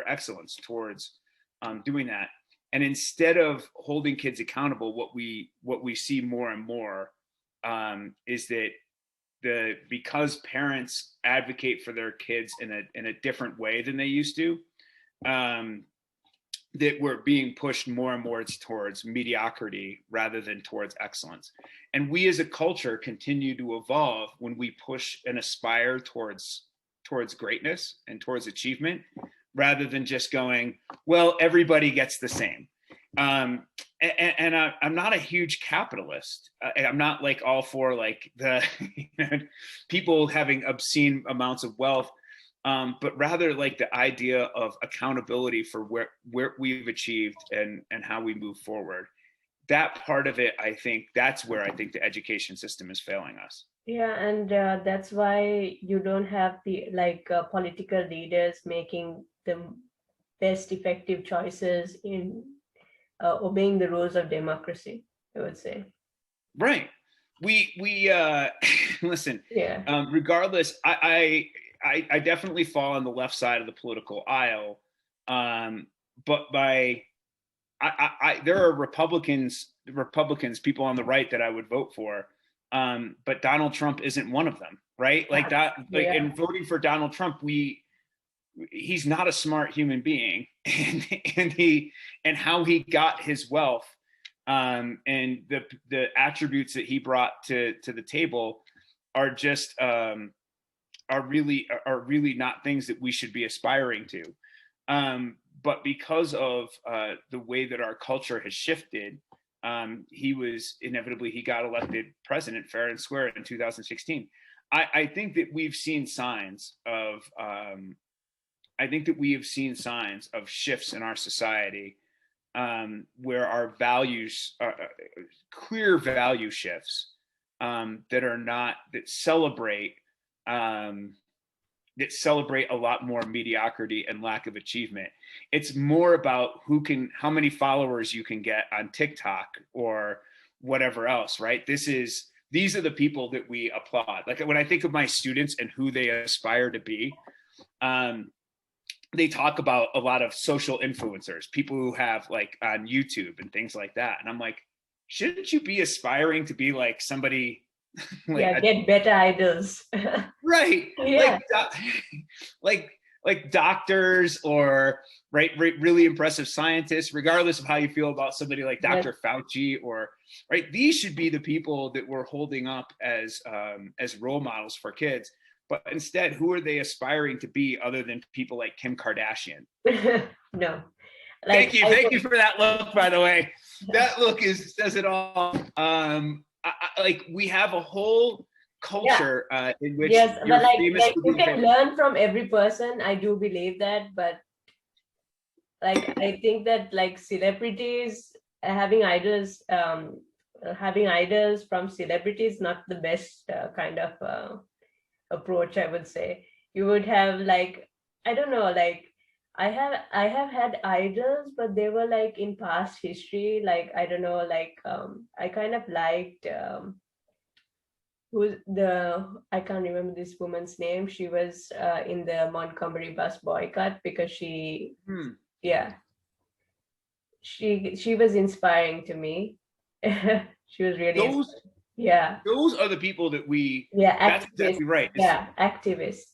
excellence, towards doing that, and instead of holding kids accountable, what we see more and more is that because parents advocate for their kids in a different way than they used to, that we're being pushed more and more towards mediocrity rather than towards excellence. And we as a culture continue to evolve when we push and aspire towards greatness and towards achievement, rather than just going, well, everybody gets the same. I'm not a huge capitalist. I'm not like all for like the people having obscene amounts of wealth. But rather like the idea of accountability for where we've achieved and how we move forward. That part of it, I think that's where I think the education system is failing us. Yeah, and that's why you don't have political leaders making the best effective choices in obeying the rules of democracy, I would say. Right. We listen. Yeah. Regardless, I definitely fall on the left side of the political aisle, but there are Republicans, people on the right that I would vote for, but Donald Trump isn't one of them, right? Like that, like Yeah. in voting for Donald Trump, he's not a smart human being, and how he got his wealth, and the attributes that he brought to the table are just are really not things that we should be aspiring to. But because of the way that our culture has shifted, he got elected president fair and square in 2016. I think that we've seen signs of shifts in our society, where our values are clear value shifts, that celebrate a lot more mediocrity and lack of achievement. It's more about how many followers you can get on TikTok or whatever else, right? These are the people that we applaud. Like when I think of my students and who they aspire to be, they talk about a lot of social influencers, people who have like on YouTube and things like that. And I'm like, shouldn't you be aspiring to be like somebody get better idols. Right. Yeah. Like doctors or really impressive scientists, regardless of how you feel about somebody like Dr. Fauci, or right. These should be the people that we're holding up as role models for kids. But instead, who are they aspiring to be other than people like Kim Kardashian? No. Thank you for that look, by the way. That look says it all. We have a whole culture in which but like you can people learn from every person. I do believe that, but like I think that like celebrities having idols from celebrities, not the best kind of approach, I would say. You would have like, I don't know, like I have had idols, but they were like in past history. Like I don't know, like I kind of liked who's the I can't remember this woman's name. She was in the Montgomery bus boycott because she Hmm. yeah she was inspiring to me. She was really Those inspiring. Yeah, those are the people that we. yeah, That's activists. exactly right. It's Yeah, activists.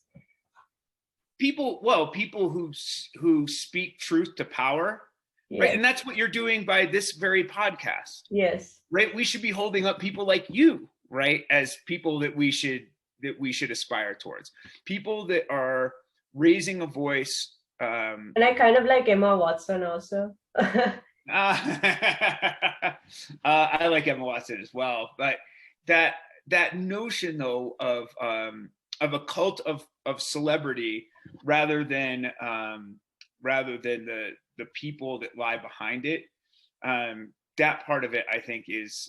people. Well, people who speak truth to power, right? Yes, And that's what you're doing by this very podcast, yes, right? We should be holding up people like you, right, as people that we should aspire towards. People that are raising a voice. and I kind of like Emma Watson also. I like Emma Watson as well, but that that notion though of a cult of celebrity rather than the people that lie behind it. That part of it, I think, is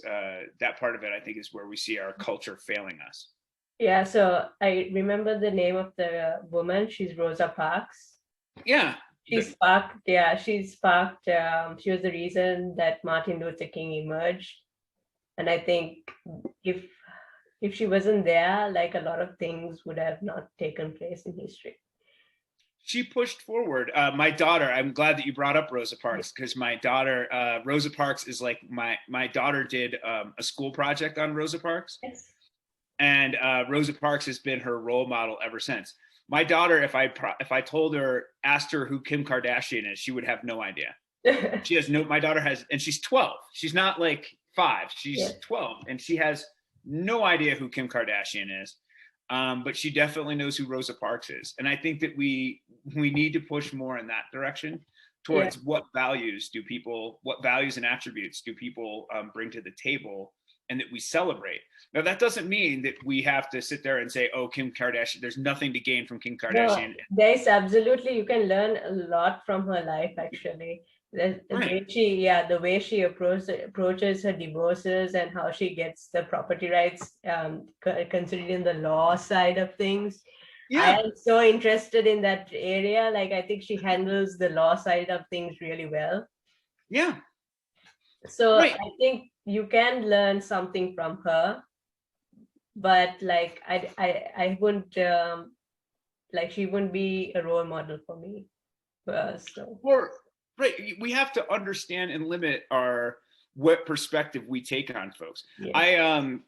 where we see our culture failing us. Yeah, so I remember the name of the woman. She's Rosa Parks. Yeah, She sparked, yeah, she sparked, she was the reason that Martin Luther King emerged. And I think if if she wasn't there, like a lot of things would have not taken place in history. she pushed forward. My daughter, I'm glad that you brought up Rosa Yeah. Parks because my daughter, Rosa Parks is like my daughter did a school project on Rosa Parks, Yes. and Rosa Parks has been her role model ever since. My daughter, if I told her, asked her who Kim Kardashian is, she would have no idea. She has no. My daughter has, and she's 12. She's not like 5. Yes. She's 12, and she has no idea who Kim Kardashian is. But she definitely knows who Rosa Parks is, and I think that we need to push more in that direction Yeah. towards what values and attributes do people bring to the table, and that we celebrate. Now, that doesn't mean that we have to sit there and say, "Oh, Kim Kardashian." There's nothing to gain from Kim No, Kardashian. there's absolutely, you can learn a lot from her life actually. The Right? way the way she approaches her divorces and how she gets the property rights considered in the law side of things. I Yeah. am so interested in that area. Like I think she handles the law side of things really well. Yeah. So Right. I think you can learn something from her, but like I wouldn't like she wouldn't be a role model for me. So Or right, we have to understand and limit our what perspective we take on folks. yes.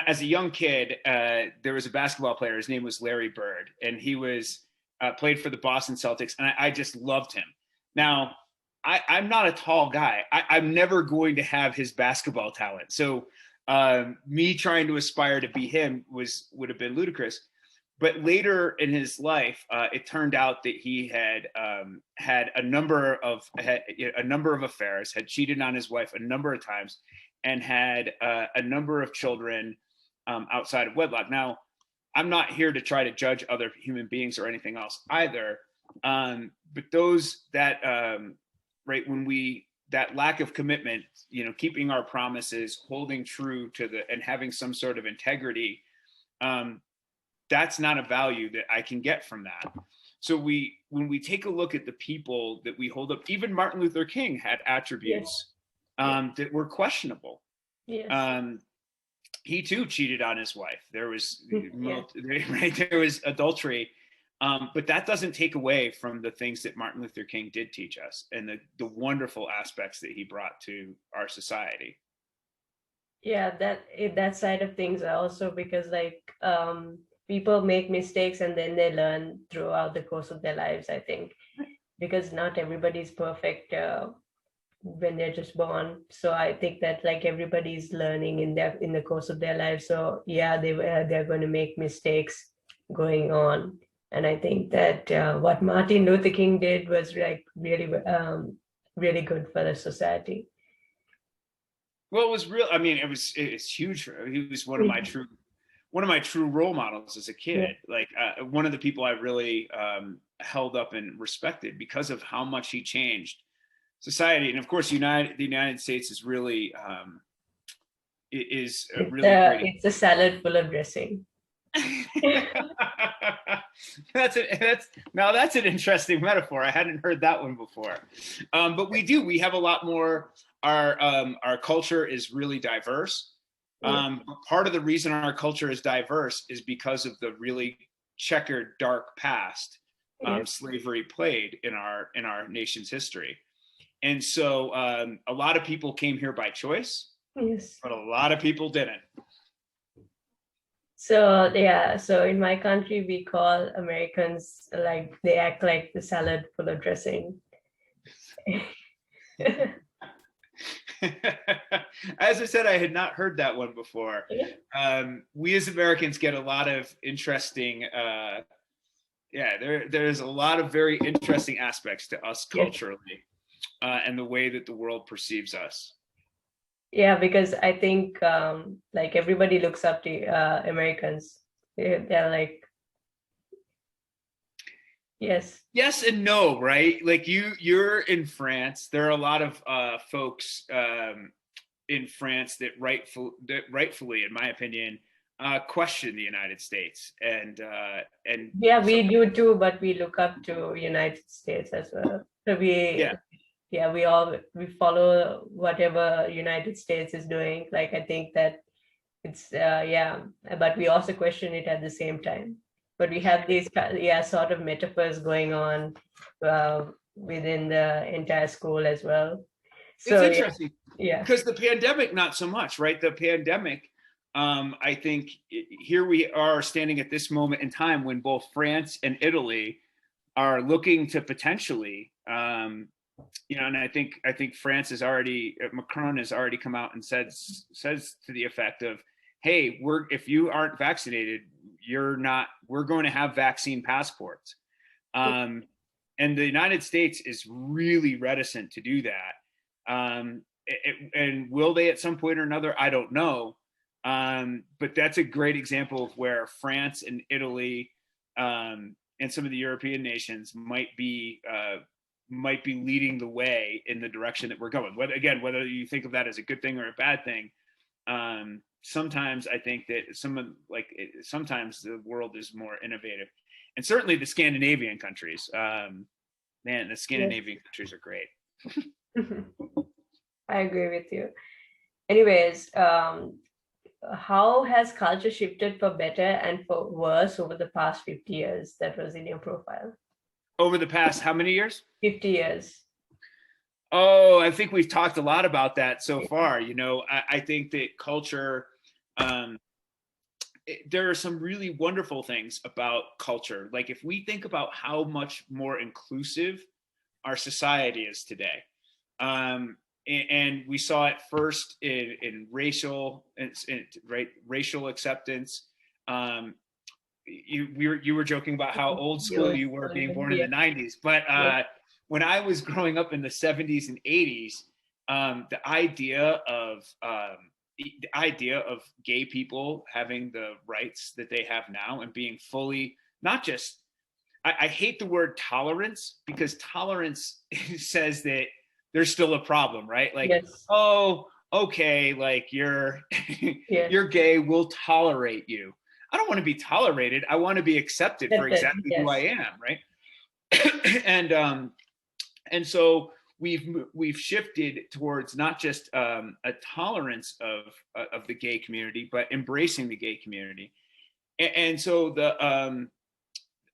As a young kid, there was a basketball player. His name was Larry Bird, and he was played for the Boston Celtics, and I just loved him. Now, I'm not a tall guy. I'm never going to have his basketball talent. So, me trying to aspire to be him would have been ludicrous. But later in his life, it turned out that he had a number of affairs, had cheated on his wife a number of times, and had a number of children outside of wedlock. Now, I'm not here to try to judge other human beings or anything else either, but those that right when we that lack of commitment, keeping our promises, holding true to and having some sort of integrity. Um, that's not a value that I can get from that. So when we take a look at the people that we hold up, even Martin Luther King had Yes. attributes Yes. that were questionable. Yes. Um, he too cheated on his wife. There was Yeah. right, there was adultery, but that doesn't take away from the things that Martin Luther King did teach us and the wonderful aspects that he brought to our society. Yeah, that side of things also because like people make mistakes and then they learn throughout the course of their lives, I think, because not everybody's perfect when they're just born. So I think that like everybody's learning in the course of their life. So yeah, they're going to make mistakes going on. And I think that what Martin Luther King did was like really good for the society. Well, it was real. I mean, it's huge. He was one of my true role models as a Yeah. kid. Like one of the people I really held up and respected because of how much he changed society. And of course, the United States is really is a really great. It's a salad full of dressing. That's an interesting metaphor. I hadn't heard that one before. But we have a lot more. Our culture is really diverse. Yeah. Part of the reason our culture is diverse is because of the really checkered dark past Yes. slavery played in our nation's history. And so a lot of people came here by choice, Yes. but a lot of people didn't. So yeah, so in my country we call Americans like they act like the salad full of dressing. As I said, I had not heard that one before. We as Americans get a lot of interesting, there's a lot of very interesting aspects to us Yes. culturally, and the way that the world perceives us. Yeah, because I think like everybody looks up to Americans. They're like, yes, Yes and no, right? Like you're in France. There are a lot of folks in France that rightfully, in my opinion, question the United States, and yeah, some, we do too, but we look up to United States as well. So yeah, we follow whatever United States is doing. Like I think that it's but we also question it at the same time. But we have these sort of metaphors going on within the entire school as well. it's So interesting yeah, because the pandemic, not so much, right? The pandemic, I think here we are standing at this moment in time when both France and Italy are looking to potentially, and I think France has already, Macron has already come out and says to the effect of, hey, if you aren't vaccinated, we're going to have vaccine passports. Um, and the United States is really reticent to do that. And will they at some point or another? I don't know. But that's a great example of where France and Italy, and some of the European nations might be leading the way in the direction that we're going. Whether you think of that as a good thing or a bad thing, sometimes I think that sometimes the world is more innovative, and certainly the Scandinavian countries. Man, the yes. Scandinavian countries are great. I agree with you. Anyways, how has culture shifted for better and for worse over the past 50 years? That was in your profile. Over the past how many years? 50 years. Oh, I think we've talked a lot about that so Yeah. far. I think that culture, um, there are some really wonderful things about culture. Like if we think about how much more inclusive our society is today, and we saw it first in racial acceptance. You were joking about how old school you were being born in the 90s, but when I was growing up in the 70s and 80s, the idea of gay people having the rights that they have now and being fully, not just, I hate the word tolerance, because tolerance says that there's still a problem, right? Like, Yes. oh, okay, like you're Yes. you're gay, we'll tolerate you. I don't want to be tolerated. I want to be accepted for exactly who I Yes. am, right? and so we've shifted towards not just a tolerance of the gay community, but embracing the gay community. And so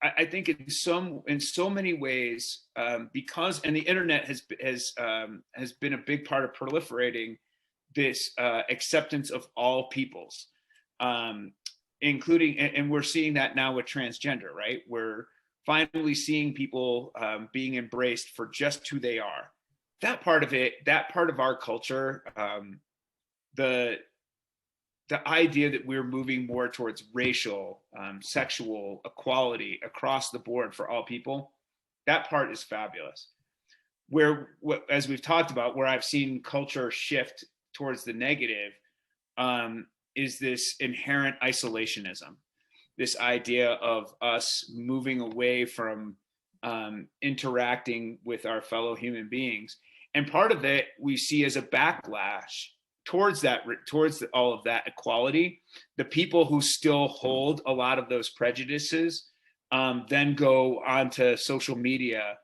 I think in so many ways, because the internet has been a big part of proliferating this acceptance of all peoples, including, and we're seeing that now with transgender, right? We're finally seeing people being embraced for just who they are. That part of our culture, the idea that we're moving more towards racial, sexual equality across the board for all people, that part is fabulous. As we've talked about, where I've seen culture shift towards the negative, is this inherent isolationism, this idea of us moving away from interacting with our fellow human beings. And part of it we see as a backlash towards all of that equality, the people who still hold a lot of those prejudices then go onto social media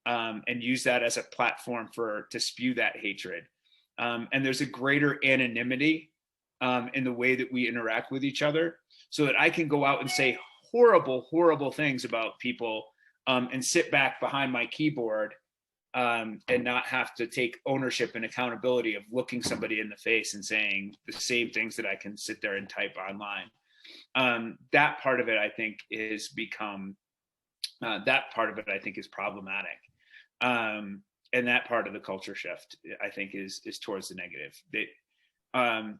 and use that as a platform to spew that hatred. And there's a greater anonymity in the way that we interact with each other, so that I can go out and say horrible, horrible things about people and sit back behind my keyboard and not have to take ownership and accountability of looking somebody in the face and saying the same things that I can sit there and type online. That part of it, I think, is problematic. And that part of the culture shift, I think, is towards the negative.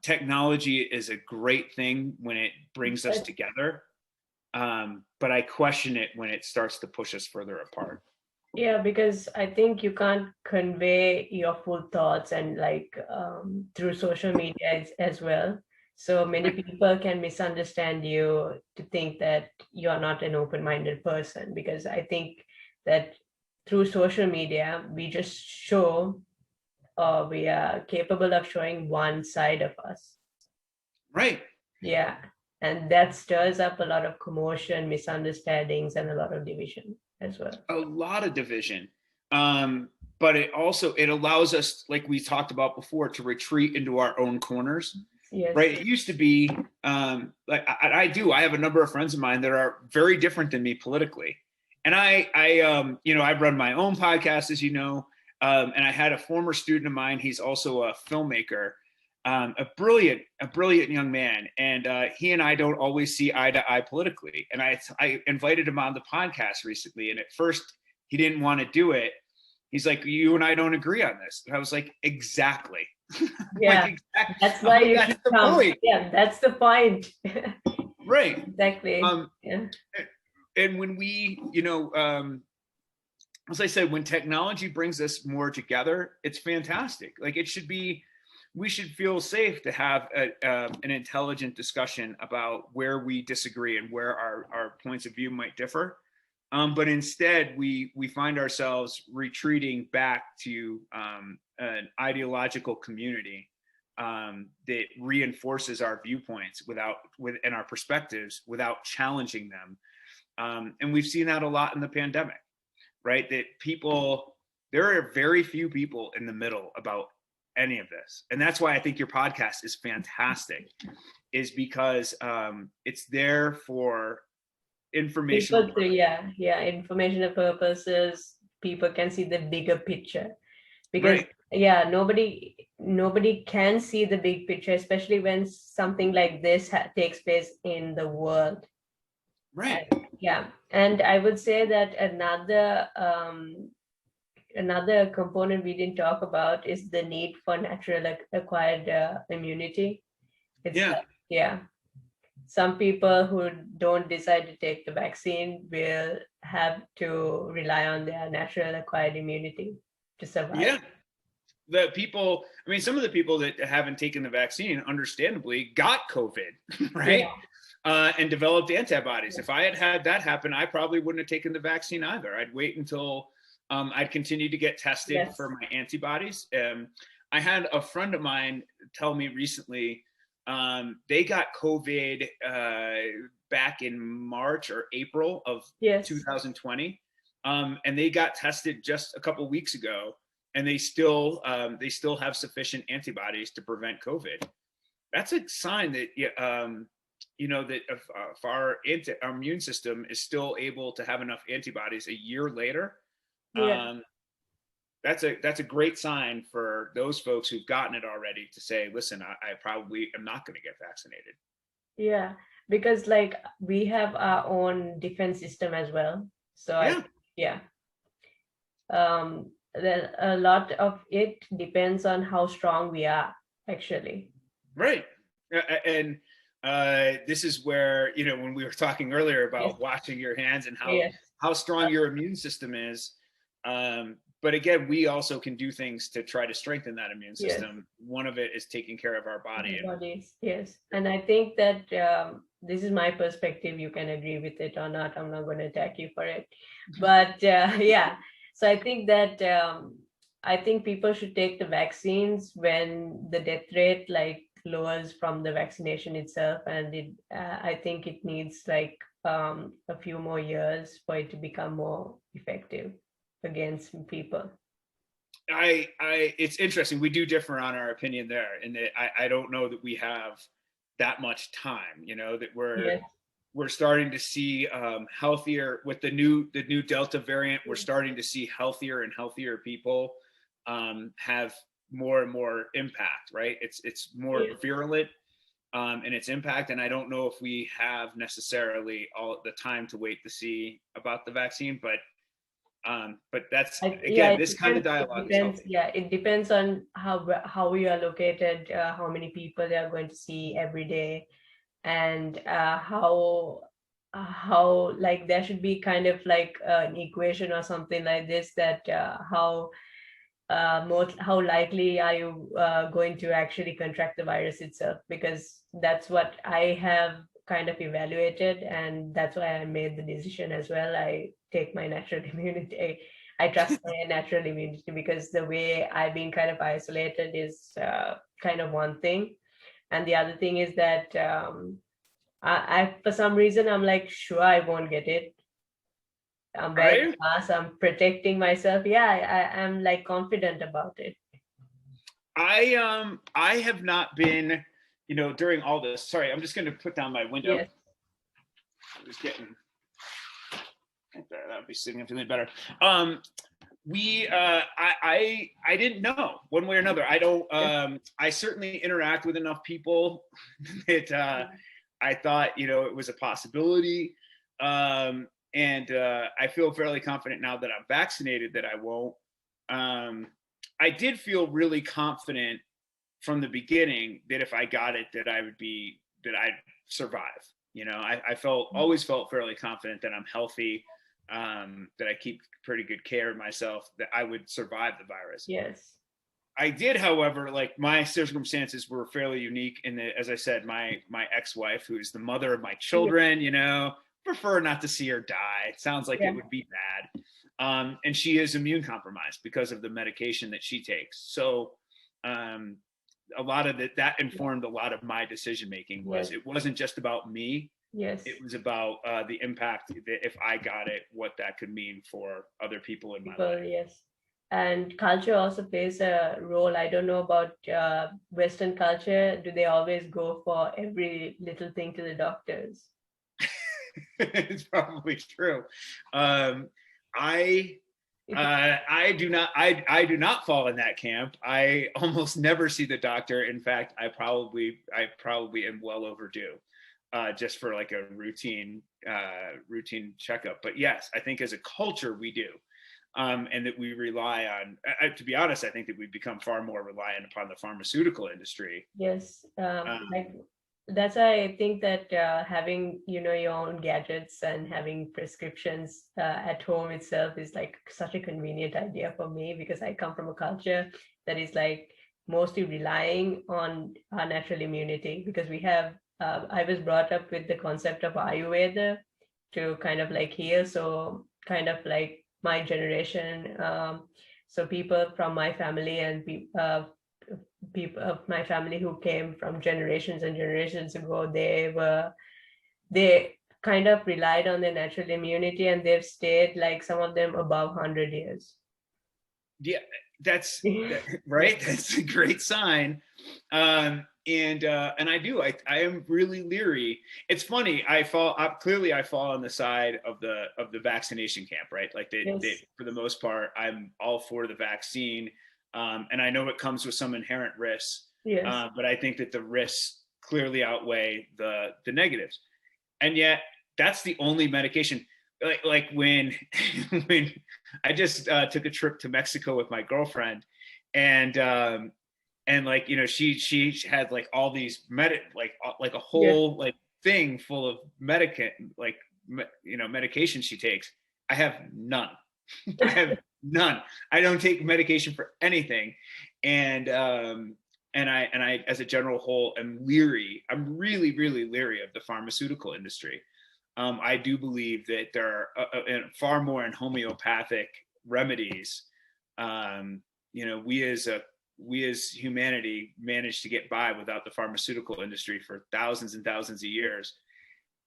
Technology is a great thing when it brings us together, but I question it when it starts to push us further apart. Yeah, because I think you can't convey your full thoughts and through social media as well. So many people can misunderstand you to think that you're not an open-minded person, because I think that through social media, we just show, or we are capable of showing one side of us. Right. Yeah. And that stirs up a lot of commotion, misunderstandings, and a lot of division as well. A lot of division. But it allows us, like we talked about before, to retreat into our own corners. Yes. Right. It used to be I have a number of friends of mine that are very different than me politically. And I've run my own podcast, as you know, and I had a former student of mine. He's also a filmmaker, a brilliant young man. And he and I don't always see eye to eye politically. And I invited him on the podcast recently. And at first he didn't want to do it. He's like, you and I don't agree on this. And I was like, exactly. Yeah, like, exactly. That's why you that's should the come. point. Yeah, that's the point. Right. Exactly. Yeah. And when we, as I said, when technology brings us more together, it's fantastic. Like we should feel safe to have an intelligent discussion about where we disagree and where our points of view might differ. But instead, we find ourselves retreating back to an ideological community that reinforces our viewpoints and our perspectives without challenging them. And we've seen that a lot in the pandemic, right? That there are very few people in the middle about any of this. And that's why I think your podcast is fantastic, is because it's there for information. Informational purposes. People can see the bigger picture, because nobody can see the big picture, especially when something like this takes place in the world. Right. And I would say that another component we didn't talk about is the need for natural acquired immunity. Some people who don't decide to take the vaccine will have to rely on their natural acquired immunity to survive. Yeah. Some of the people that haven't taken the vaccine, understandably, got COVID, right? And developed antibodies. If I had that happen, I probably wouldn't have taken the vaccine either. I'd wait until I'd continue to get tested for my antibodies. I had a friend of mine tell me recently, they got COVID back in March or April of 2020. And they got tested just a couple of weeks ago, and they still have sufficient antibodies to prevent COVID. That's a sign that that if our immune system is still able to have enough antibodies a year later, that's a great sign for those folks who've gotten it already to say, listen, I probably am not going to get vaccinated. Yeah, because we have our own defense system as well. So a lot of it depends on how strong we are, actually. Right. And this is where, when we were talking earlier about washing your hands and how strong your immune system is. But again, we also can do things to try to strengthen that immune system. One of it is taking care of our body. Yes. And I think that this is my perspective. You can agree with it or not. I'm not going to attack you for it. But So I think that I think people should take the vaccines when the death rate like lowers from the vaccination itself, and I think it needs like a few more years for it to become more effective against people. It's interesting. We do differ on our opinion there, and I don't know that we have that much time. You know, that Yes. we're starting to see healthier with the new Delta variant. We're starting to see healthier and healthier people have more and more impact. Right? It's more Yes. virulent in its impact, and I don't know if we have necessarily all the time to wait to see about the vaccine, but that's Yeah, again, it this kind of depends. It dialogue is depends. healthy. Yeah, it depends on how you are located, how many people they are going to see every day, and how like there should be kind of like an equation or something like this, that how likely are you going to actually contract the virus itself, because that's what I have kind of evaluated, and that's why I made the decision as well. I take my natural immunity. I trust my natural immunity, because the way I've been kind of isolated is kind of one thing, and the other thing is that I for some reason I'm like sure I won't get it. I'm Are wearing you? a mask. I'm protecting myself. Yeah, I'm like confident about it. I have not been, you know, during all this. Sorry, I'm just going to put down my window. Yes. I was getting right there. That would be significantly better. We I didn't know one way or another. I don't I certainly interact with enough people that I thought, you know, it was a possibility. And I feel fairly confident now that I'm vaccinated that I won't. Um, I did feel really confident from the beginning that if I got it, that I'd survive. You know, I felt always felt fairly confident that I'm healthy, that I keep pretty good care of myself, that I would survive the virus. Yes. I did, however, like my circumstances were fairly unique in that, as I said, my ex-wife, who is the mother of my Yeah. children, you know, prefer not to see her die. It sounds like it Yeah. would be bad. And she is immune compromised because of the medication that she takes. So um, a lot of that informed a lot of my decision making. Yes. It wasn't just about me. Yes. It was about the impact that if I got it, what that could mean for other people in my People. life. Yes. And culture also plays a role. I don't know about Western culture. Do they always go for every little thing to the doctors? It's probably true. Um, I I do not fall in that camp. I almost never see the doctor. In fact, I probably am well overdue, just for like a routine checkup. But yes, I think as a culture we do, and that we rely on. To be honest, I think that we've become far more reliant upon the pharmaceutical industry. Yes. Like Um, that's why I think that having your own gadgets and having prescriptions at home itself is like such a convenient idea for me, because I come from a culture that is like mostly relying on our natural immunity, because we have I was brought up with the concept of Ayurveda to kind of like heal. So kind of like my generation, so people from my family and people of my family who came from generations and generations ago, they kind of relied on their natural immunity, and they've stayed like some of them above 100 years. yeah, that's that, Yeah. right. That's a great sign. And I am really leery. It's funny. I fall on the side of the vaccination camp, right? Like Yes. for the most part, I'm all for the vaccine. And I know it comes with some inherent risks, Yes. but I think that the risks clearly outweigh the negatives. And yet that's the only medication. Like when when I just took a trip to Mexico with my girlfriend, and like, you know, she had like all these like a Yeah. whole like thing full of medica like you know, medication she takes. I have none. I have none. I don't take medication for anything, and and I as a general whole am leery. I'm really leery of the pharmaceutical industry. I do believe that there are far more in homeopathic remedies, um, we as humanity managed to get by without the pharmaceutical industry for thousands and thousands of years.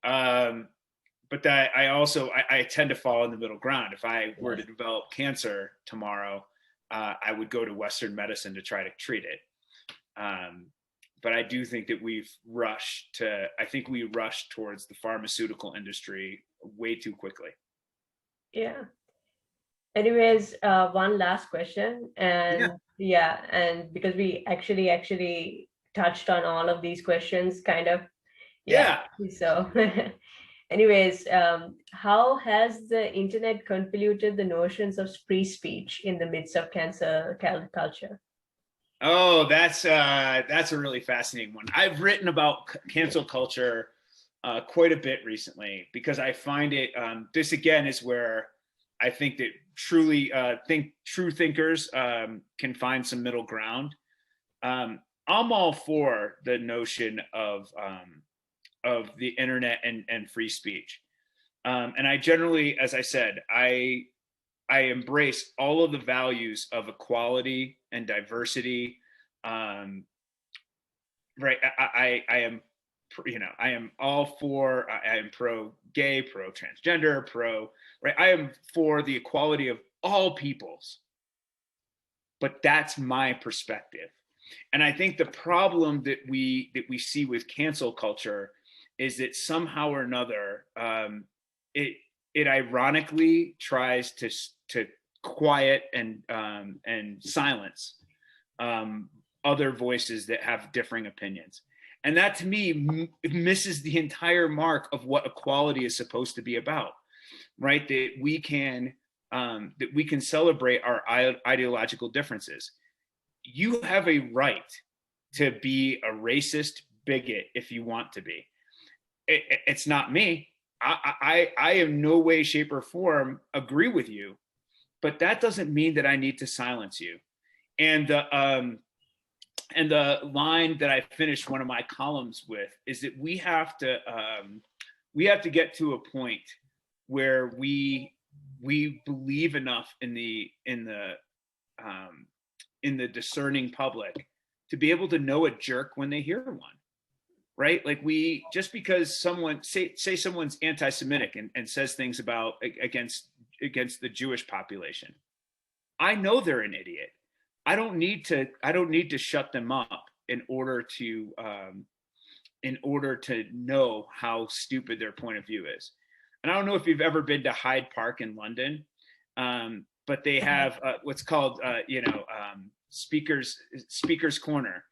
But that I tend to fall in the middle ground. If I were to develop cancer tomorrow, I would go to Western medicine to try to treat it. But I do think that we rushed towards the pharmaceutical industry way too quickly. Yeah. Anyways, one last question, and and because we actually touched on all of these questions, kind of, so anyways, how has the internet convoluted the notions of free speech in the midst of cancel culture? Oh, that's a really fascinating one. I've written about cancel culture quite a bit recently because I find it. This again is where I think that true thinkers can find some middle ground. I'm all for the notion of the internet and free speech, and I generally, as I said, I embrace all of the values of equality and diversity. Right, I am, I am all for. I am pro gay, pro transgender, pro. Right, I am for the equality of all peoples. But that's my perspective, and I think the problem that we see with cancel culture is that somehow or another, it ironically tries to quiet and silence other voices that have differing opinions, and that to me misses the entire mark of what equality is supposed to be about. Right, that we can celebrate our ideological differences. You have a right to be a racist bigot if you want to be. It's not me. I in no way, shape, or form agree with you, but that doesn't mean that I need to silence you. And the line that I finished one of my columns with is that we have to get to a point where we believe enough in the discerning public to be able to know a jerk when they hear one. Right, like just because someone say someone's anti-Semitic and says things about against the Jewish population, I know they're an idiot. I don't need to shut them up in order to know how stupid their point of view is. And I don't know if you've ever been to Hyde Park in London, but they have what's called speakers corner,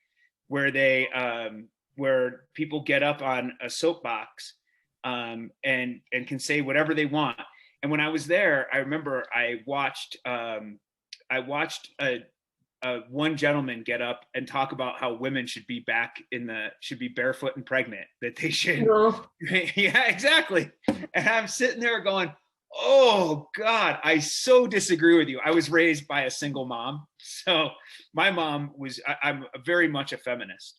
where they where people get up on a soapbox and can say whatever they want. And when I was there, I remember I watched one gentleman get up and talk about how women should be barefoot and pregnant, that they should. No. Yeah, exactly. And I'm sitting there going, oh God, I so disagree with you. I was raised by a single mom. So my mom I'm very much a feminist.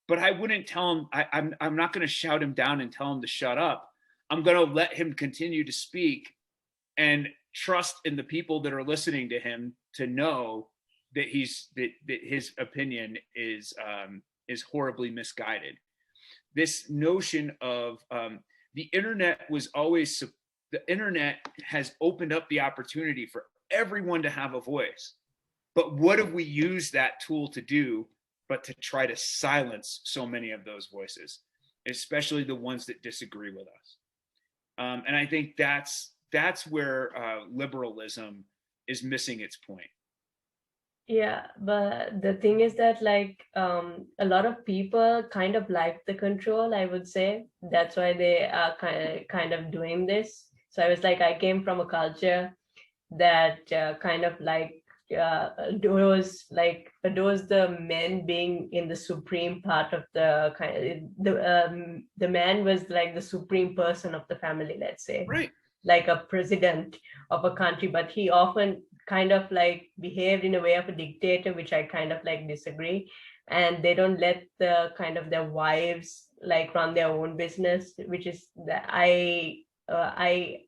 But I wouldn't tell him, I'm not going to shout him down and tell him to shut up. I'm going to let him continue to speak and trust in the people that are listening to him to know that that his opinion is horribly misguided. This notion of the internet has opened up the opportunity for everyone to have a voice. But what have we used that tool to do but to try to silence so many of those voices, especially the ones that disagree with us? And I think that's where liberalism is missing its point. Yeah, but the thing is that a lot of people kind of like the control, I would say. That's why they are kind of doing this. So I was like, I came from a culture that kind of adores the men being in the supreme part of the the man was like the supreme person of the family, let's say. Right. Like a president of a country, but he often kind of behaved in a way of a dictator, which I kind of disagree. And they don't let the kind of their wives run their own business, which is that I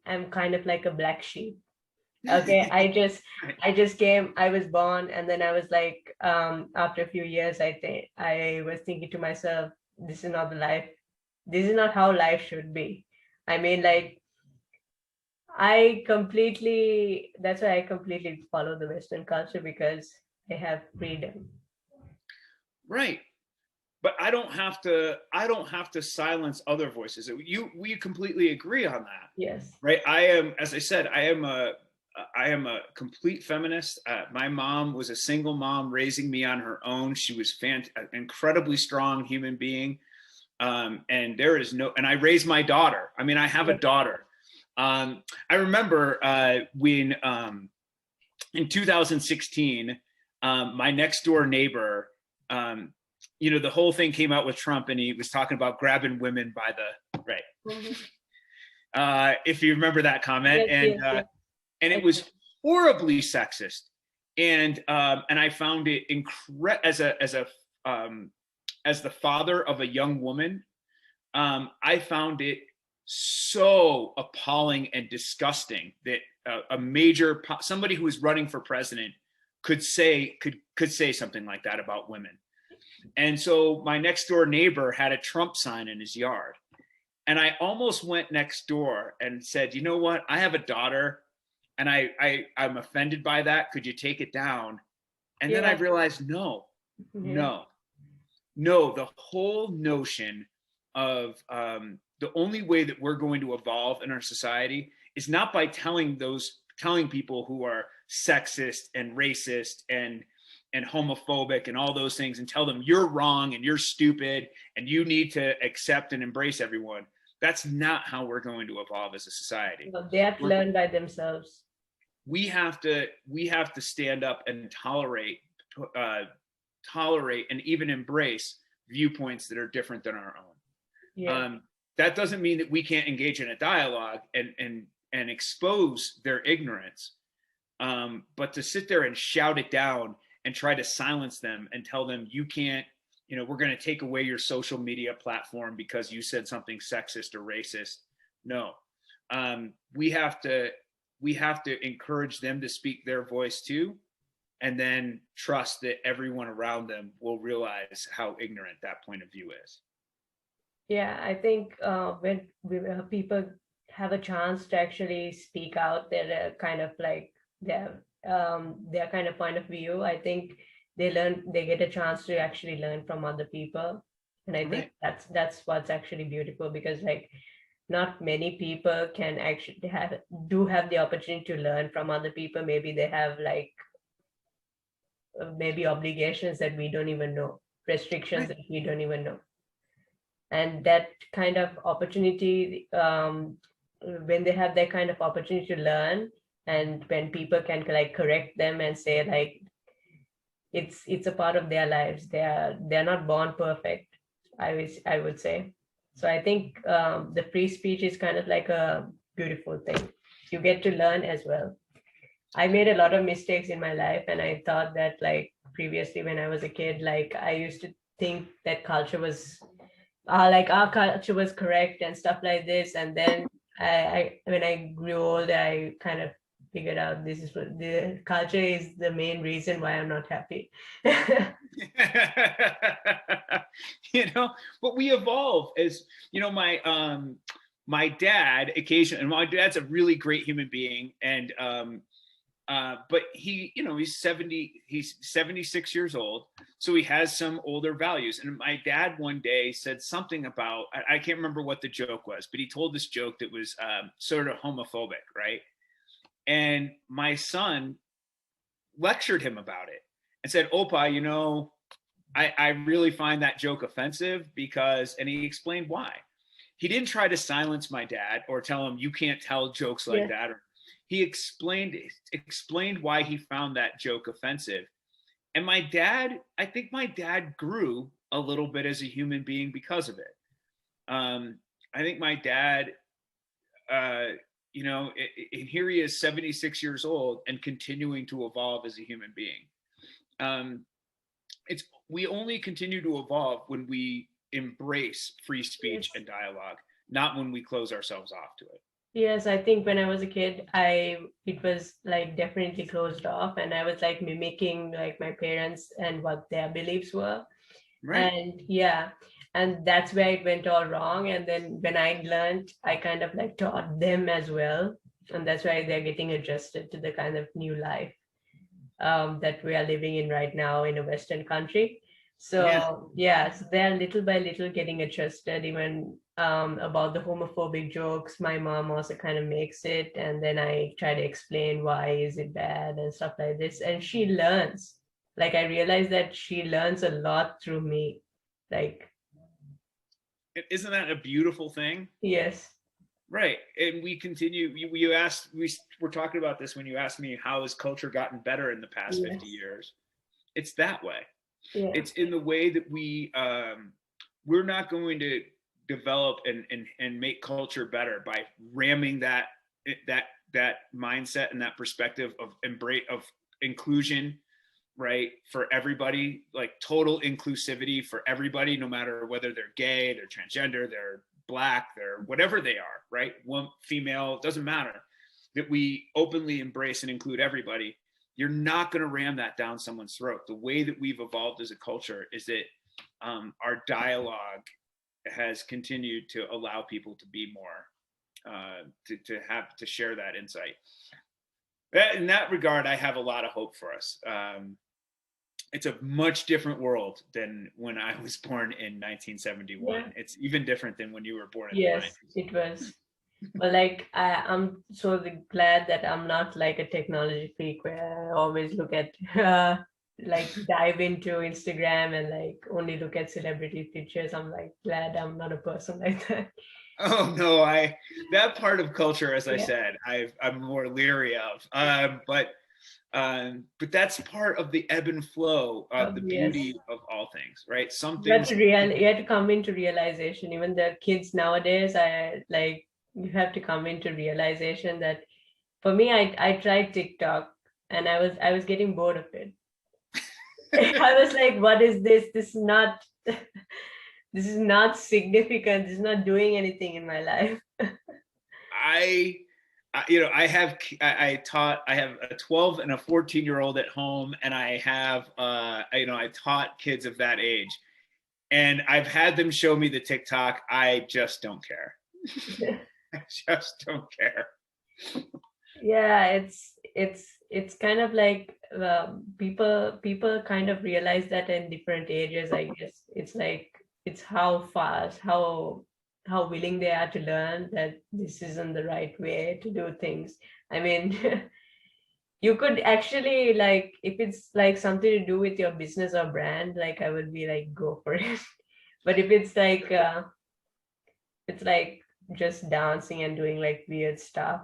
am kind of like a black sheep Okay, Right. I just came, I was born, and then I was like, after a few years, I think I was thinking to myself, this is not the life, this is not how life should be. I mean, like, that's why I completely follow the Western culture because I have freedom. Right. But I don't have to silence other voices. We completely agree on that. Yes. Right. I am, as I said, I am a complete feminist. My mom was a single mom raising me on her own. She was an incredibly strong human being. And there is no, and I raised my daughter. I mean, I have a Yes. daughter. I remember when in 2016, my next door neighbor, um, the whole thing came out with Trump, and he was talking about grabbing women by the right. Mhm. If you remember that comment, Yes, yes, yes. and I it do. was horribly sexist, and I found it um, as the father of a young woman, I found it so appalling and disgusting that somebody who was running for president could say something like that about women. And so my next door neighbor had a Trump sign in his yard, and I almost went next door and said, you know what? I have a daughter, and I'm offended by that. Could you take it down? And then I Yeah, realized, no, yeah, no, no. The whole notion of the only way that we're going to evolve in our society is not by telling people who are sexist and racist and homophobic and all those things, and tell them you're wrong and you're stupid and you need to accept and embrace everyone. That's not how we're going to evolve as a society. no, they have to We're, learn by themselves. we have to stand up and uh, tolerate and even embrace viewpoints that are different than our own. Yeah. That doesn't mean that we can't engage in a dialogue and expose their ignorance, but to sit there and shout it down and try to silence them and tell them you can't, we're going to take away your social media platform because you said something sexist or racist. No, we have to encourage them to speak their voice too, and then trust that everyone around them will realize how ignorant that point of view is. Yeah, I think when people have a chance to actually speak out their kind of like their kind of point of view, I think they get a chance to actually learn from other people, and I think Right. that's what's actually beautiful because like not many people can actually have the opportunity to learn from other people. Maybe they have like maybe obligations that we don't even know, restrictions Right. that we don't even know, and that kind of opportunity when they have that kind of opportunity to learn, and when people can like correct them and say like it's a part of their lives, they're not born perfect, I would say. So I think the free speech is kind of like a beautiful thing. You get to learn as well. I made a lot of mistakes in my life, and I thought that like previously when I was a kid, like I used to think that culture was like our culture was correct and stuff like this. And then I when I grew older, I kind of figured out this is what the culture is the main reason why I'm not happy. you know but we evolve as my dad occasionally, and my dad's a really great human being, and but he's 76 years old, so he has some older values. And my dad one day said something about, I can't remember what the joke was, but he told this joke that was sort of homophobic, right? And my son lectured him about it and said, Opa, I really find that joke offensive because, and he explained why. He didn't try to silence my dad or tell him you can't tell jokes like Yeah. that. Or he explained why he found that joke offensive. And I think my dad grew a little bit as a human being because of it. I think my dad, uh, and here he is, 76 years old and continuing to evolve as a human being. Um, it's We only continue to evolve when we embrace free speech Yes. and dialogue, not when we close ourselves off to it. Yes, I think when I was a kid, it was like definitely closed off, and I was like mimicking like my parents and what their beliefs were. Right. And yeah, and that's where it went all wrong. And then when I learned, I kind of like taught them as well. And that's why they're getting adjusted to the kind of new life that we are living in right now in a Western country. Yeah. So yeah, so they're little by little getting adjusted. Even about the homophobic jokes, my mom also kind of makes it, and then I try to explain why is it bad and stuff like this, and she learns. Like I realize that she learns a lot through me. Like Isn't that a beautiful thing? yes, Right. And we continue, you asked, we were talking about this when you asked me how has culture gotten better in the past 50 yes, years. It's that way. yeah, It's in the way that we're not going to develop and make culture better by ramming that that mindset and that perspective of embrace of inclusion, right, for everybody, like total inclusivity for everybody, no matter whether they're gay, they're transgender, they're black, they're whatever they are, right, one female, doesn't matter, that we openly embrace and include everybody. You're not going to ram that down someone's throat. The way that we've evolved as a culture is that our dialogue has continued to allow people to be more to have to share that insight. In that regard, I have a lot of hope for us. It's a much different world than when I was born in 1971. yeah, It's even different than when you were born in the yes, 90s. it was. But like I'm so glad that I'm not like a technology freak where I always look at like dive into Instagram and like only look at celebrity pictures. I'm like glad I'm not a person like that. Oh no, I that part of culture, as I Yeah. said, I'm more leery of. But that's part of the ebb and flow of the Yes. beauty of all things, right? Some You have things. to you have to come into realization. Even the kids nowadays, I like you have to come into realization that for me, I tried TikTok and I was getting bored of it. I was like, what is this? This is not this is not significant. This is not doing anything in my life. I, you know, I taught, I have a 12 and a 14-year-old at home, and I have, you know, I taught kids of that age, and I've had them show me the TikTok. I just don't care. I just don't care. Yeah, it's kind of like people kind of realize that in different ages, I guess. It's like it's how fast, how willing they are to learn that this isn't the right way to do things. I mean, you could actually like if it's like something to do with your business or brand, like I would be like go for it. But if it's like just dancing and doing like weird stuff.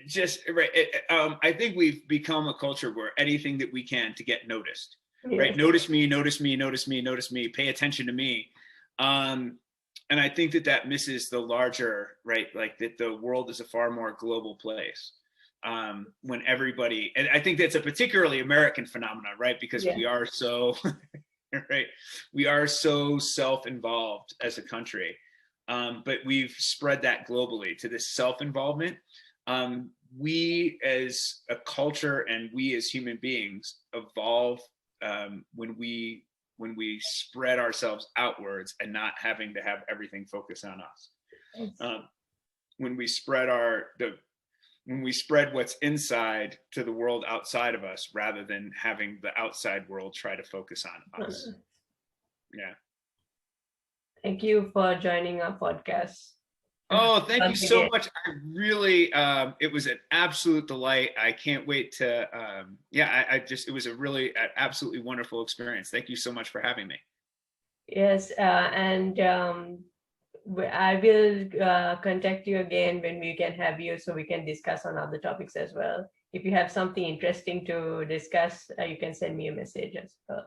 Just right. I think we've become a culture where anything that we can to get noticed, right? Yes. Notice me, notice me, notice me, notice me. Pay attention to me. Um, and I think that that misses the larger, right? Like that the world is a far more global place. When everybody, and I think that's a particularly American phenomenon, right? Because Yeah. we are so, right? We are so self-involved as a country, but we've spread that globally to this self-involvement. We as a culture and we as human beings evolve when we spread ourselves outwards and not having to have everything focus on us. Yes. Um, when we spread our the when we spread what's inside to the world outside of us rather than having the outside world try to focus on us. Yeah. Thank you for joining our podcast Oh, thank you once so again. much. I really, it was an absolute delight. I can't wait to, yeah, I just, it was a really, absolutely wonderful experience. Thank you so much for having me. Yes, and I will contact you again when we can have you so we can discuss on other topics as well. If you have something interesting to discuss, you can send me a message as well.